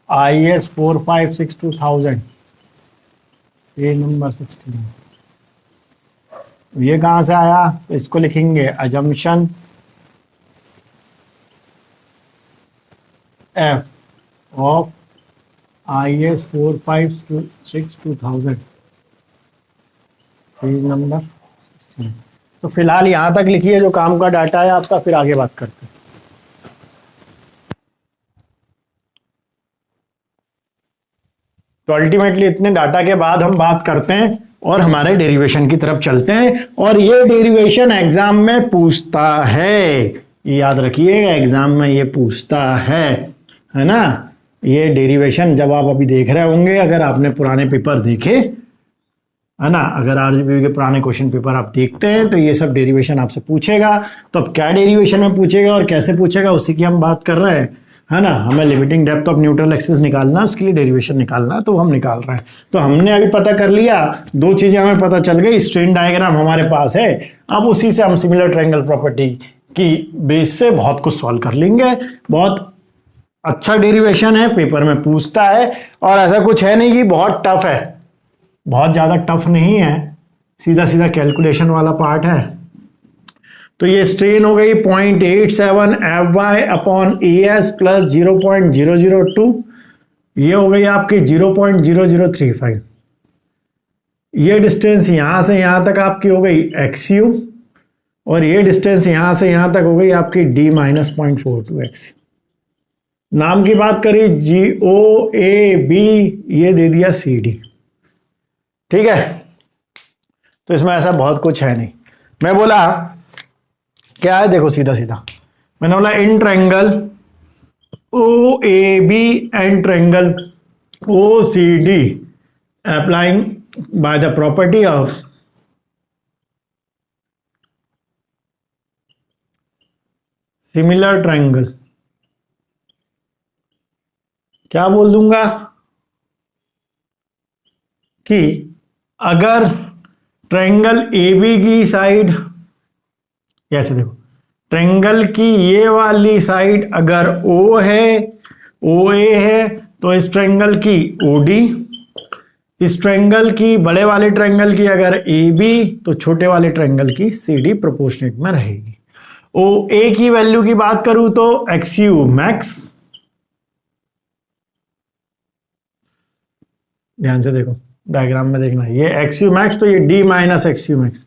IS 4562,000, page number 16। ये कहां से आया, इसको लिखेंगे assumption F of IS 4562,000, page number 16। तो फिलहाल यहां तक लिखिए जो काम का डाटा है आपका, फिर आगे बात करते हैं। तो अल्टीमेटली इतने डाटा के बाद हम बात करते हैं और हमारे डेरिवेशन की तरफ चलते हैं। और ये डेरिवेशन एग्जाम में पूछता है, ये याद रखिएगा, एग्जाम में ये पूछता है ना। ये डेरिवेशन जब आप अभी देख रहे होंगे, अगर आपने पुराने पेपर देखे, है ना, अगर आरजीपी के पुराने क्वेश्चन पेपर आप देखते हैं तो ये सब डेरिवेशन आपसे पूछेगा। तो अब क्या डेरिवेशन में पूछेगा और कैसे पूछेगा उसी की हम बात कर रहे हैं, है ना। हमें limiting depth of neutral axis निकालना, उसके लिए डेरिवेशन निकालना, तो हम निकाल रहे हैं। तो हमने अभी पता कर लिया, 2 चीजें हमें पता चल गई, स्ट्रेन डायग्राम हमारे पास है। अब उसी से हम सिमिलर ट्रायंगल प्रॉपर्टी की बेस से बहुत कुछ सॉल्व कर लेंगे। बहुत अच्छा डेरिवेशन है, पेपर में पूछता है, और ऐसा कुछ है नहीं कि बहुत टफ है, बहुत ज्यादा टफ नहीं है, सीधा सीधा कैलकुलेशन वाला पार्ट है। तो ये स्ट्रेन हो गई 0.87 Fy अपॉन ES प्लस 0.002, ये हो गई आपकी 0.0035। ये डिस्टेंस यहां से यहां तक आपकी हो गई XU, और ये डिस्टेंस यहां से यहां तक हो गई आपकी D माइनस 0.42 XU। नाम की बात करी GOAB, ये दे दिया CD, ठीक है। तो इसमें ऐसा बहुत कुछ है नहीं। मैं बोला क्या है, देखो सीधा सीधा मैंने बोला in triangle OAB and triangle OCD applying by the property of similar triangle, क्या बोल दूंगा कि अगर ट्रायंगल AB की साइड, ऐसे देखो, ट्रायंगल की ये वाली साइड अगर O है, OA है, तो इस ट्रायंगल की OD, इस ट्रायंगल की, बड़े वाले ट्रायंगल की अगर AB, तो छोटे वाले ट्रायंगल की CD प्रोपोर्शनेट में रहेगी। OA की वैल्यू की बात करूं तो XU मैक्स, ध्यान से देखो डायग्राम में देखना, ये XU मैक्स, तो ये D माइनस XU मैक्स,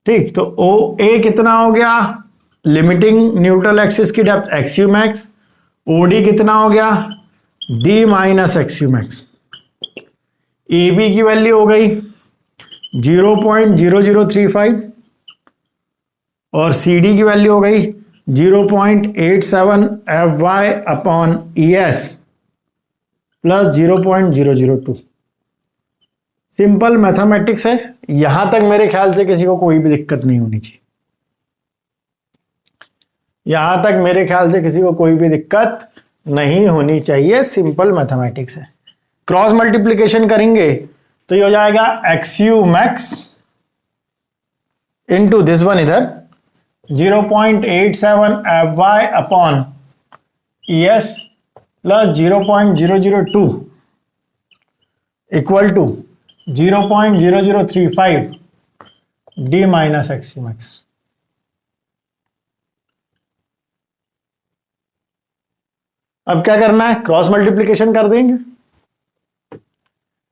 ठीक। तो OA कितना हो गया, लिमिटिंग न्यूट्रल एक्सिस की डेप्थ XU मैक्स, OD कितना हो गया, D minus XU max. AB की वैल्यू हो गई 0.0035 और CD की वैल्यू हो गई 0.87 FY upon ES plus 0.002। Simple mathematics है, यहां तक मेरे ख्याल से किसी को कोई भी दिक्कत नहीं होनी चाहिए, यहां तक मेरे ख्याल से किसी को कोई भी दिक्कत नहीं होनी चाहिए, सिंपल मैथमेटिक्स है। क्रॉस मल्टीप्लीकेशन करेंगे तो ये हो जाएगा XU max into this one इधर 0.87 FY upon ES plus 0.002 equal to 0.0035 D minus XU max. अब क्या करना है, क्रॉस मल्टीप्लीकेशन कर देंगे,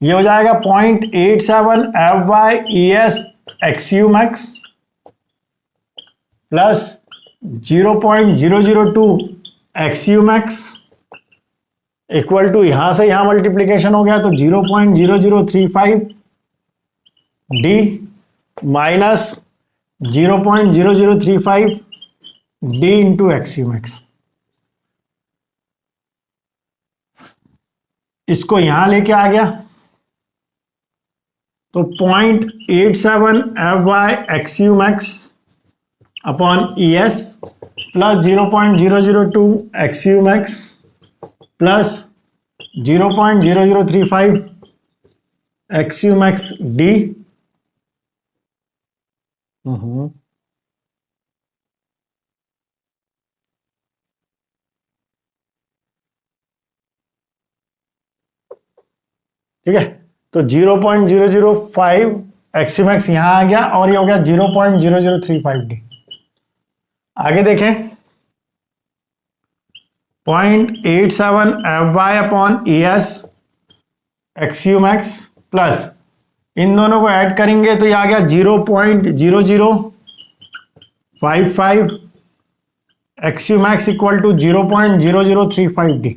ये हो जाएगा 0.87 FY ES XU max plus 0.002 XU max equal to, यहां से यहां मल्टीप्लीकेशन हो गया तो 0.0035 D minus 0.0035 D into XU max. इसको यहां लेके आ गया तो 0.87 FY XU max upon ES plus 0.002 XU max plus 0.0035 XU max D। ठीक है, तो 0.005 XU मैक्स यहां आ गया और ये हो गया 0.0035 D। आगे देखें, 0.87 FY upon ES XU max plus इन दोनों को ऐड करेंगे तो ये आ गया 0.0055 XU max equal to 0.0035 D।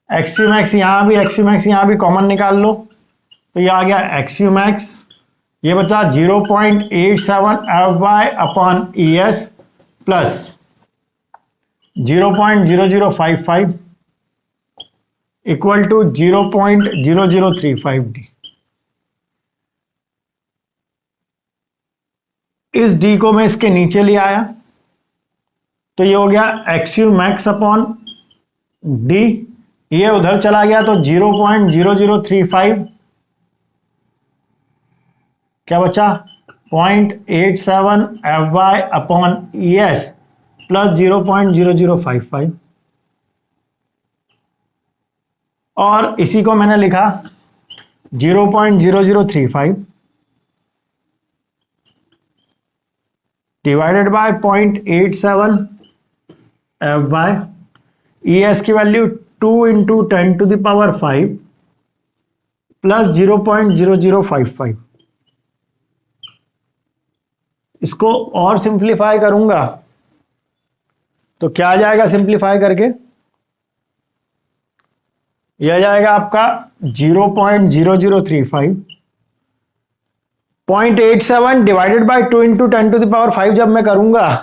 XU max यहां भी, XU मैक्स यहां भी कॉमन निकाल लो तो ये आ गया XU मैक्स, ये बचा 0.87 FY upon ES plus 0.0055 equal to 0.0035 D। इस D को मैं इसके नीचे ले आया तो ये हो गया XU मैक्स अपॉन D, ये उधर चला गया तो 0.0035 क्या बचा 0.87 FY अपॉन ES प्लस 0.0055 और इसी को मैंने लिखा 0.0035 डिवाइडेड बाय 0.87 FY, ES की value 2 into 10 to the power 5 plus 0.0055। इसको और सिंप्लीफाई करूंगा तो क्या आ जाएगा, सिंप्लीफाई करके यह आ जाएगा आपका 0.0035 0.87 divided by 2 into 10 to the power 5 जब मैं करूंगा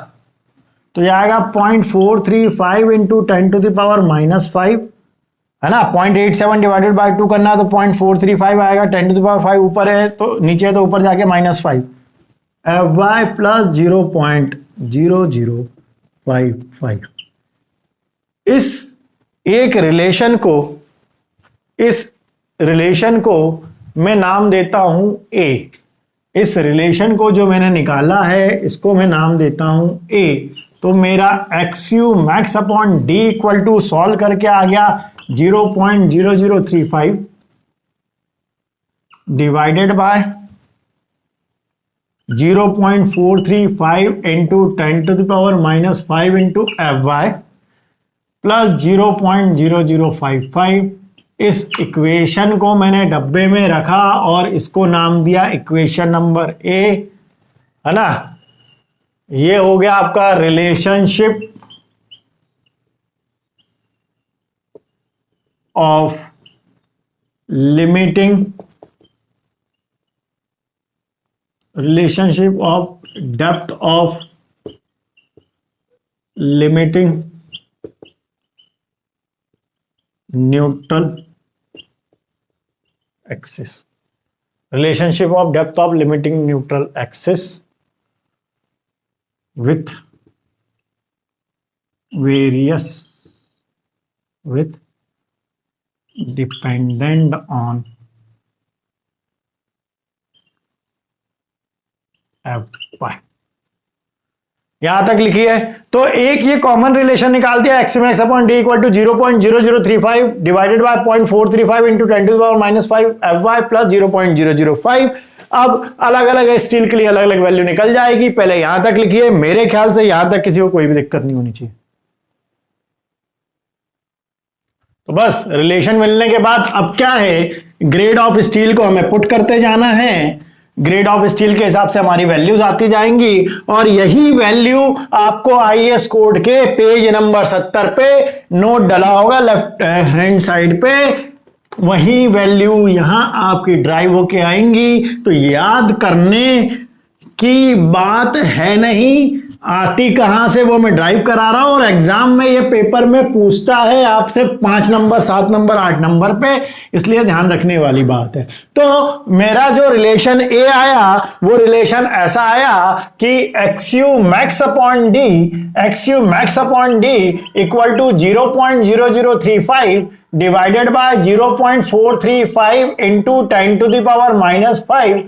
तो यह आएगा 0.435 इंटू 10 टू द पावर -5 है ना, 0.87 डिवाइडेड बाय 2 करना है तो 0.435 आएगा, 10 टू द पावर 5 ऊपर है तो नीचे है तो ऊपर जाके -5 Fy प्लस 0.0055। इस एक रिलेशन को मैं नाम देता हूं ए। इस रिलेशन को जो मैंने निकाला है इसको मैं नाम देता हूं ए। तो मेरा XU max upon D equal to solve करके आ गया 0.0035 divided by 0.435 into 10 to the power -5 into Fy plus 0.0055। इस इक्वेशन को मैंने डब्बे में रखा और इसको नाम दिया इक्वेशन नंबर ए, है ना। ये हो गया आपका relationship of depth of limiting neutral axis. Relationship of depth of limiting neutral axis with dependent on Fy। यहां तक लिखिए तो एक ये कॉमन रिलेशन निकाल दिया x max upon D equal to 0.0035 divided by 0.435 into 10 to the power -5 Fy plus 0.005। अब अलग अलग स्टील के लिए अलग अलग वैल्यू निकल जाएगी। पहले यहां तक लिखिए, मेरे ख्याल से यहां तक किसी को कोई भी दिक्कत नहीं होनी चाहिए। तो बस रिलेशन मिलने के बाद अब क्या है, ग्रेड ऑफ स्टील को हमें पुट करते जाना है। ग्रेड ऑफ स्टील के हिसाब से हमारी वैल्यूज आती जाएंगी और यही वैल्यू आपको आईएएस कोड के पेज नंबर 70 पे नोट डला होगा लेफ्ट हैंड साइड पे। वही वैल्यू यहां आपकी ड्राइव होके आएंगी। तो याद करने की बात है नहीं, आती कहां से वो मैं ड्राइव करा रहा हूं। और एग्जाम में ये पेपर में पूछता है आपसे 5 नंबर 7 नंबर 8 नंबर पे, इसलिए ध्यान रखने वाली बात है। तो मेरा जो रिलेशन ए आया वो रिलेशन ऐसा आया कि XU max upon D equal to 0.0035 divided by 0.435 into 10 to the power -5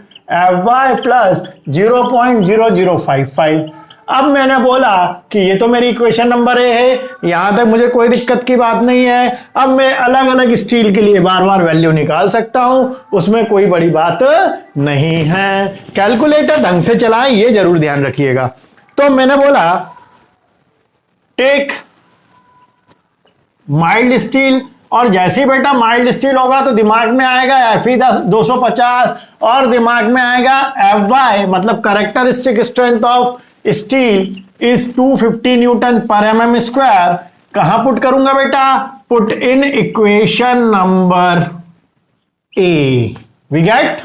Fy plus 0.0055। अब मैंने बोला कि ये तो मेरी इक्वेशन नंबर ए है, यहां तक मुझे कोई दिक्कत की बात नहीं है। अब मैं अलग अलग स्टील के लिए बार बार वैल्यू निकाल सकता हूं, उसमें कोई बड़ी बात नहीं है। कैलकुलेटर ढंग से चलाएं, ये जरूर ध्यान रखिएगा। तो मैंने बोला टेक माइल्ड स्टील, और जैसे ही बेटा माइल्ड स्टील होगा तो दिमाग में आएगा Fe 250 और दिमाग में आएगा Fy मतलब characteristic strength of steel is 250 newton पर mm स्क्वायर। कहां पुट करूंगा बेटा, put in equation number A. We get,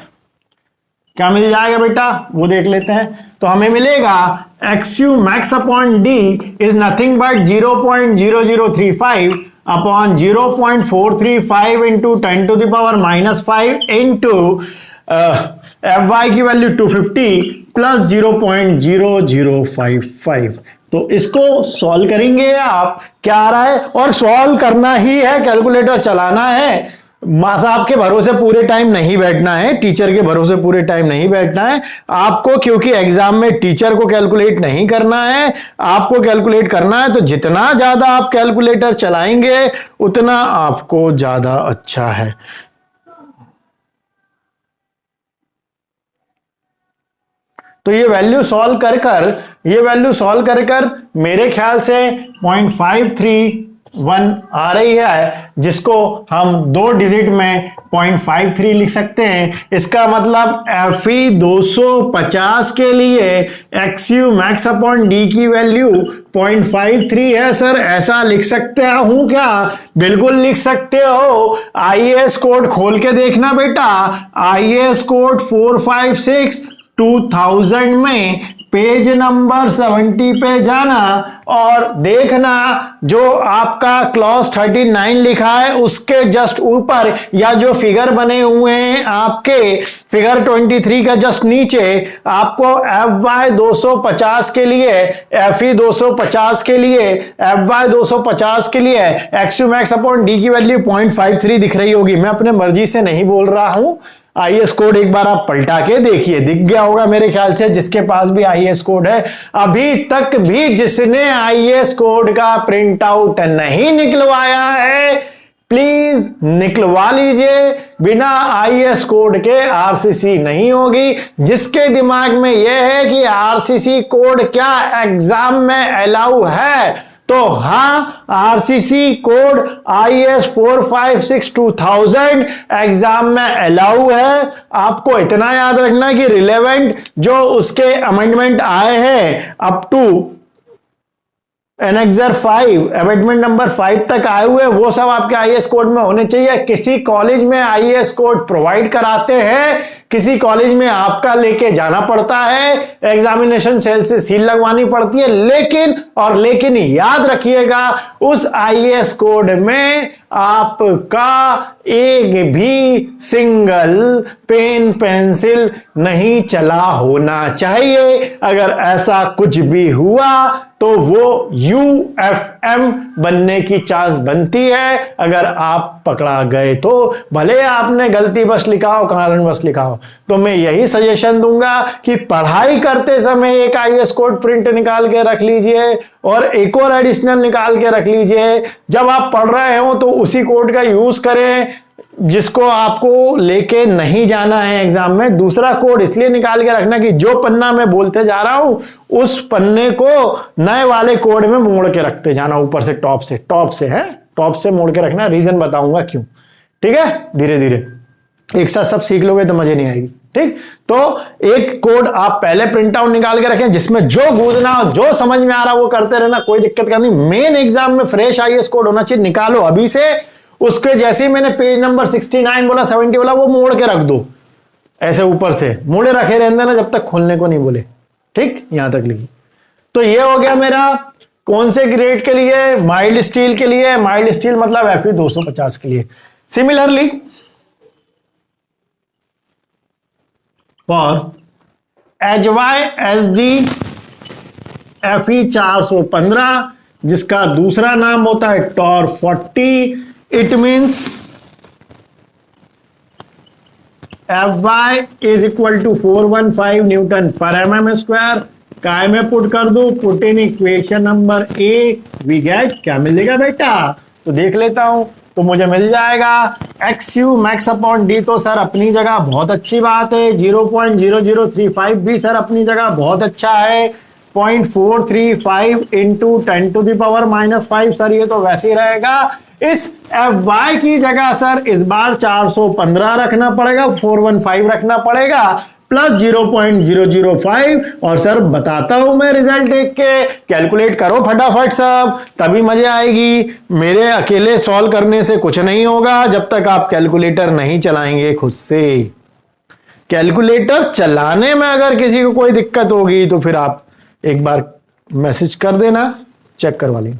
क्या मिल जाएगा बेटा वो देख लेते हैं। तो हमें मिलेगा XU max upon D is nothing but 0.0035 upon 0.435 into 10 to the power -5 into Fy की वैल्यू 250 प्लस 0.0055। तो इसको सॉल्व करेंगे आप, क्या आ रहा है, और सॉल्व करना ही है, कैलकुलेटर चलाना है। मां साहब के भरोसे पूरे टाइम नहीं बैठना है, टीचर के भरोसे पूरे टाइम नहीं बैठना है आपको, क्योंकि एग्जाम में टीचर को कैलकुलेट नहीं करना है, आपको कैलकुलेट करना है। तो जितना ज्यादा आप कैलकुलेटर चलाएंगे उतना आपको ज्यादा अच्छा है। तो ये वैल्यू सॉल्व कर कर मेरे ख्याल से 0.531 आ रही है, जिसको हम 2 डिजिट में 0.53 लिख सकते हैं। इसका मतलब Fe 250 के लिए XU मैक्स अपॉन डी की वैल्यू 0.53 है। सर ऐसा लिख सकते हूं क्या? बिल्कुल लिख सकते हो। आईएएस कोड खोल के देखना बेटा, आईएएस कोड 456 2000 में पेज नंबर 70 पे जाना और देखना जो आपका क्लॉज 39 लिखा है उसके जस्ट ऊपर या जो फिगर बने हुए हैं आपके फिगर 23 का जस्ट नीचे आपको FY 250 के लिए, FE 250 के लिए, FY 250 के लिए XU max अपॉन D की वैल्यू 0.53 दिख रही होगी। मैं अपने मर्जी से नहीं बोल रहा हूं, आईएएस कोड एक बार आप पलटा के देखिए, दिख गया होगा मेरे ख्याल से जिसके पास भी आईएएस कोड है। अभी तक भी जिसने आईएएस कोड का प्रिंट आउट नहीं निकलवाया है प्लीज निकलवा लीजिए, बिना आईएएस कोड के आरसीसी नहीं होगी। जिसके दिमाग में यह है कि आरसीसी कोड क्या एग्जाम में अलाउ है तो हाँ, आरसीसी कोड IAS 456 2000 एग्जाम में अलाउ है। आपको इतना याद रखना कि रिलेवेंट जो उसके अमेंडमेंट आए हैं up to annexure 5 amendment number 5 तक आए हुए वो सब आपके आईएएस कोड में होने चाहिए। किसी कॉलेज में आईएएस कोड प्रोवाइड कराते हैं, किसी कॉलेज में आपका लेके जाना पड़ता है, एग्जामिनेशन सेल से सील लगवानी पड़ती है, लेकिन याद रखिएगा उस आईएएस कोड में आपका एक भी सिंगल पेन पेंसिल नहीं चला होना चाहिए। अगर ऐसा कुछ भी हुआ तो वो UFM बनने की चांस बनती है। अगर आप पकड़ा गए तो भले आपने गलती बस लिखा हो, कारणवश लिखा हो, तो मैं यही सजेशन दूंगा कि पढ़ाई करते समय एक आईएएस कोड प्रिंट निकाल के रख लीजिए और एक और एडिशनल निकाल के रख लीजिए। जब आप पढ़ रहे हो तो उसी कोड का यूज करें जिसको आपको लेके नहीं जाना है एग्जाम में। दूसरा कोड इसलिए निकाल के रखना कि जो पन्ना मैं बोलते जा रहा हूं उस पन्ने को नए वाले कोड में मोड़ के रखते जाना, ऊपर से टॉप से मोड़ के रखना। रीजन बताऊंगा क्यों, ठीक है। धीरे धीरे एक साथ सब सीख लोगे तो मजे नहीं आएगी, ठीक। तो एक कोड आप पहले प्रिंट आउट निकाल के रखें जिसमें जो गूंजना जो समझ में आ रहा वो करते रहना, कोई दिक्कत का नहीं। मेन एग्जाम में फ्रेश आईएएस कोड होना चाहिए, निकालो अभी से। उसके जैसे ही मैंने पेज नंबर 69 बोला 70 बोला वो मोड़ के रख दो, ऐसे ऊपर से मोड़े रखे रहने ना जब तक खोलने को नहीं बोले, ठीक। यहां तक लिखी। तो ये हो गया मेरा कौन से ग्रेड के लिए, माइल्ड स्टील के लिए। माइल्ड स्टील मतलब FE 250 के लिए। सिमिलरली फॉर HYSD FE 415 जिसका दूसरा नाम होता है TOR 40, it means FY is equal to 415 newton पर mm स्क्वायर। काय में पुट कर दो, put in equation number A, we get क्या मिलेगा बेटा, तो देख लेता हूं। तो मुझे मिल जाएगा XU मैक्स अपॉन D, तो सर अपनी जगह बहुत अच्छी बात है। 0.0035 भी सर अपनी जगह बहुत अच्छा है। 0.435 into 10 to the power -5 sir ये तो वैसे ही रहेगा। इस FY की जगह सर इस बार 415 रखना पड़ेगा, 415 रखना पड़ेगा प्लस 0.005। और सर बताता हूं मैं रिजल्ट देख के, कैलकुलेट करो फटाफट सब, तभी मजे आएगी। मेरे अकेले सॉल्व करने से कुछ नहीं होगा जब तक आप कैलकुलेटर नहीं चलाएंगे खुद से। कैलकुलेटर चलाने में अगर किसी को कोई दिक्कत होगी तो फिर आप एक बार मैसेज कर देना, चेक करवा लेंगे।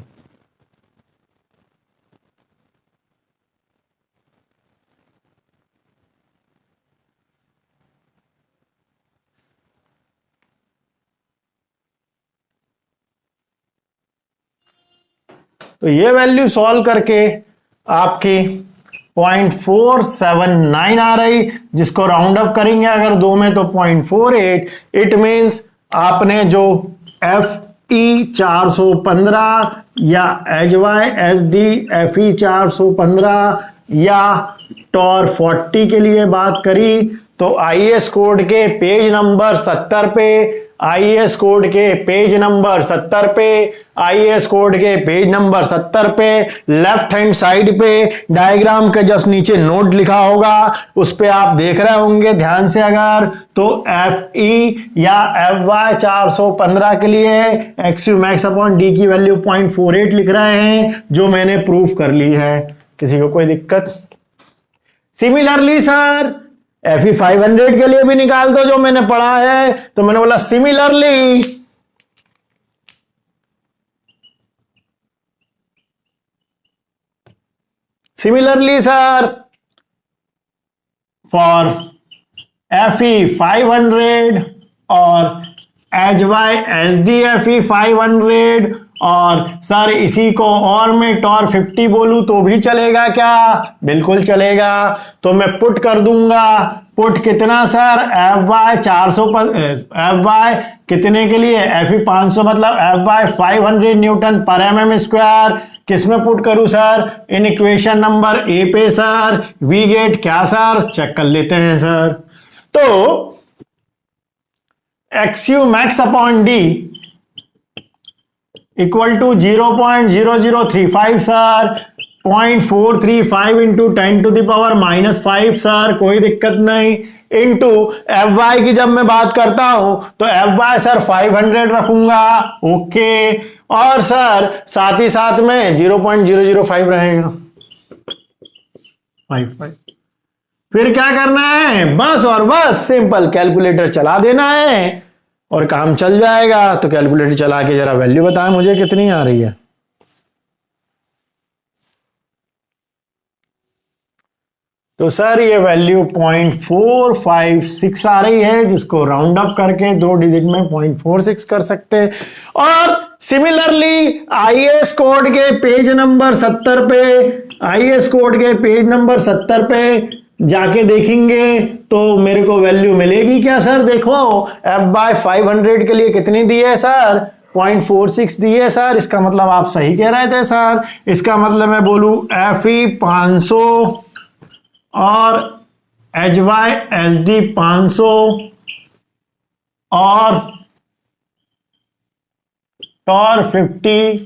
तो ये वैल्यू सॉल्व करके आपकी 0.479 आ रही, जिसको राउंड अप करेंगे अगर दो में तो 0.48। इट मींस आपने जो FE 415 या HYSD FE 415 या TOR 40 के लिए बात करी तो आईएएस कोड के पेज नंबर 70 पे, आईएएस कोड के पेज नंबर 70 पे, आईएएस कोड के पेज नंबर 70 पे लेफ्ट हैंड साइड पे डायग्राम के जस्ट नीचे नोट लिखा होगा, उस पे आप देख रहे होंगे ध्यान से अगर, तो FE या FY 415 के लिए XU मैक्स अपॉन D की वैल्यू 0.48 लिख रहे हैं, जो मैंने प्रूफ कर ली है। किसी को कोई दिक्कत? सिमिलरली सर FE 500 के लिए भी निकाल दो जो मैंने पढ़ा है। तो मैंने बोला सिमिलरली सर फॉर FE 500 और HYSD FE 500 और सर इसी को और मैं टॉर 50 बोलूं तो भी चलेगा क्या? बिल्कुल चलेगा। तो मैं पुट कर दूंगा। पुट कितना सर? FY 400 FY कितने के लिए? FE 500 मतलब FY 500 न्यूटन पर mm स्क्वायर। किसमें पुट करूं sir? In equation number A पे सर। वी गेट क्या सर? चेक कर लेते हैं सर। तो XU max upon D equal to 0.0035 sir. 0.435 into 10⁻⁻5 sir, कोई दिक्कत नहीं। इंटू FY की जब मैं बात करता हूं तो FY सर 500 रखूंगा। ओके। और सर साथ ही साथ में 0.005 रहेगा। 5 फिर क्या करना है? बस और बस सिंपल कैलकुलेटर चला देना है और काम चल जाएगा। तो कैलकुलेटर चला के जरा वैल्यू बताएं मुझे कितनी आ रही है। तो सर ये वैल्यू 0.456 आ रही है, जिसको राउंड अप करके 2 डिजिट में 0.46 कर सकते हैं। और सिमिलरली IAS कोड के पेज नंबर 70 पे, IAS कोड के पेज नंबर 70 पे जाके देखेंगे तो मेरे को वैल्यू मिलेगी क्या सर? देखो FY 500 के लिए कितनी दी है सर? 0.46 दी है सर। इसका मतलब आप सही कह रहे थे सर। इसका मतलब मैं बोलूं FE 500 और HYSD 500 और टॉर 50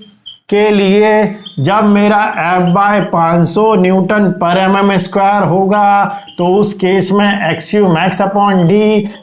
के लिए जब मेरा FY 500 न्यूटन पर mm स्क्वायर होगा तो उस केस में XU मैक्स अपॉन D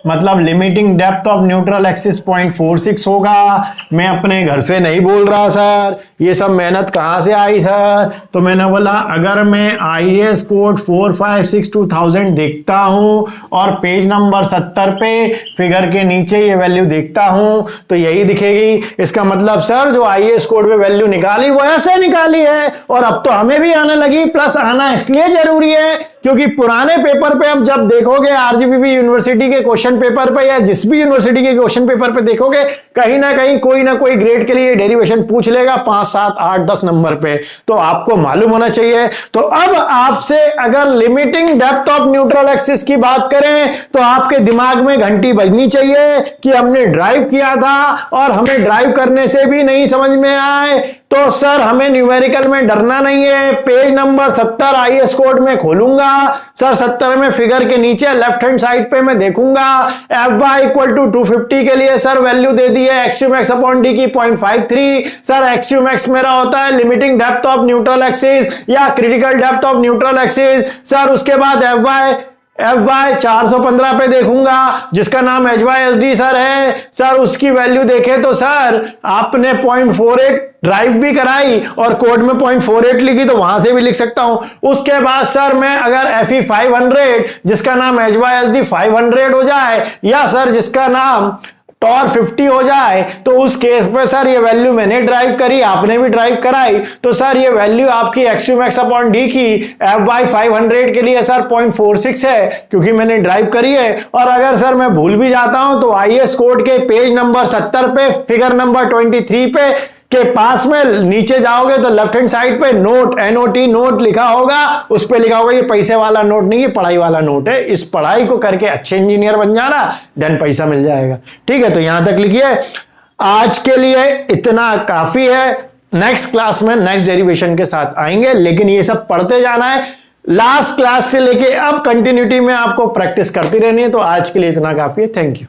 मतलब limiting depth of neutral axis 0.46 होगा। मैं अपने घर से नहीं बोल रहा सर, ये सब मेहनत कहां से आई सर? तो मैंने बोला अगर मैं IAS कोड 4562,000 देखता हूं और पेज नंबर 70 पे फिगर के नीचे ये वैल्यू देखता हूं तो यही दिखेगी। इसका मतलब सर जो IAS कोड में वैल्यू निकाली वो ऐसे निकाली है। और अब तो हमें भी आने लगी। प्लस आना इसलिए जरूरी है क्योंकि पुराने पेपर पे अब जब देखोगे RGPP यूनिवर्सिटी के क्वेश्चन पेपर पे या जिस भी यूनिवर्सिटी के क्वेश्चन पेपर पे देखोगे कहीं ना कहीं कोई ना कोई ग्रेड के लिए डेरिवेशन पूछ लेगा 5, 7, 8, 10 नंबर पे। तो आपको मालूम होना चाहिए। तो अब आपसे अगर limiting depth of neutral axis की बात करें तो आपके दिमाग में घंटी बजनी चाहिए कि हमने ड्राइव किया था और हमें ड्राइव करने से भी नहीं समझ में आए तो सर हमें न्यूमेरिकल में डरना नहीं है। पेज नंबर 70 IAS कोड में खोलूंगा सर। 70 में फिगर के नीचे लेफ्ट हैंड साइड पे मैं देखूंगा FY इक्वल टू 250 के लिए सर वैल्यू दे दी है XU मैक्स अपॉन D की 0.53। सर XU मैक्स मेरा होता है limiting depth of neutral axis या critical depth of neutral axis. Sir उसके बाद FY 415 पे देखूंगा जिसका नाम HYSD सर है। सर उसकी वैल्यू देखे तो सर आपने 0.48 ड्राइव भी कराई और कोड में 0.48 लिखी तो वहां से भी लिख सकता हूं। उसके बाद सर मैं अगर FE 500 जिसका नाम HYSD 500 हो जाए या सर जिसका नाम टॉर 50 हो जाए तो उस केस पे सर ये वैल्यू मैंने ड्राइव करी, आपने भी ड्राइव कराई तो सर ये वैल्यू आपकी XU मैक्स अपॉन D की FY 500 के लिए सर 0.46 है क्योंकि मैंने ड्राइव करी है। और अगर सर मैं भूल भी जाता हूं तो IAS कोड के पेज नंबर 70 पे फिगर नंबर 23 पे के पास में नीचे जाओगे तो लेफ्ट हैंड साइड पे नोट NOT नोट लिखा होगा। उस पे लिखा होगा ये पैसे वाला नोट नहीं, ये पढ़ाई वाला नोट है। इस पढ़ाई को करके अच्छे इंजीनियर बन जाना, देन पैसा मिल जाएगा। ठीक है, तो यहां तक लिखिए। आज के लिए इतना काफी है। नेक्स्ट क्लास में नेक्स्ट डेरिवेशन के साथ आएंगे, लेकिन ये सब पढ़ते जाना है। लास्ट क्लास से लेके अब कंटिन्यूटी में आपको प्रैक्टिस करती रहनी है। तो आज के लिए इतना काफी है। Thank you.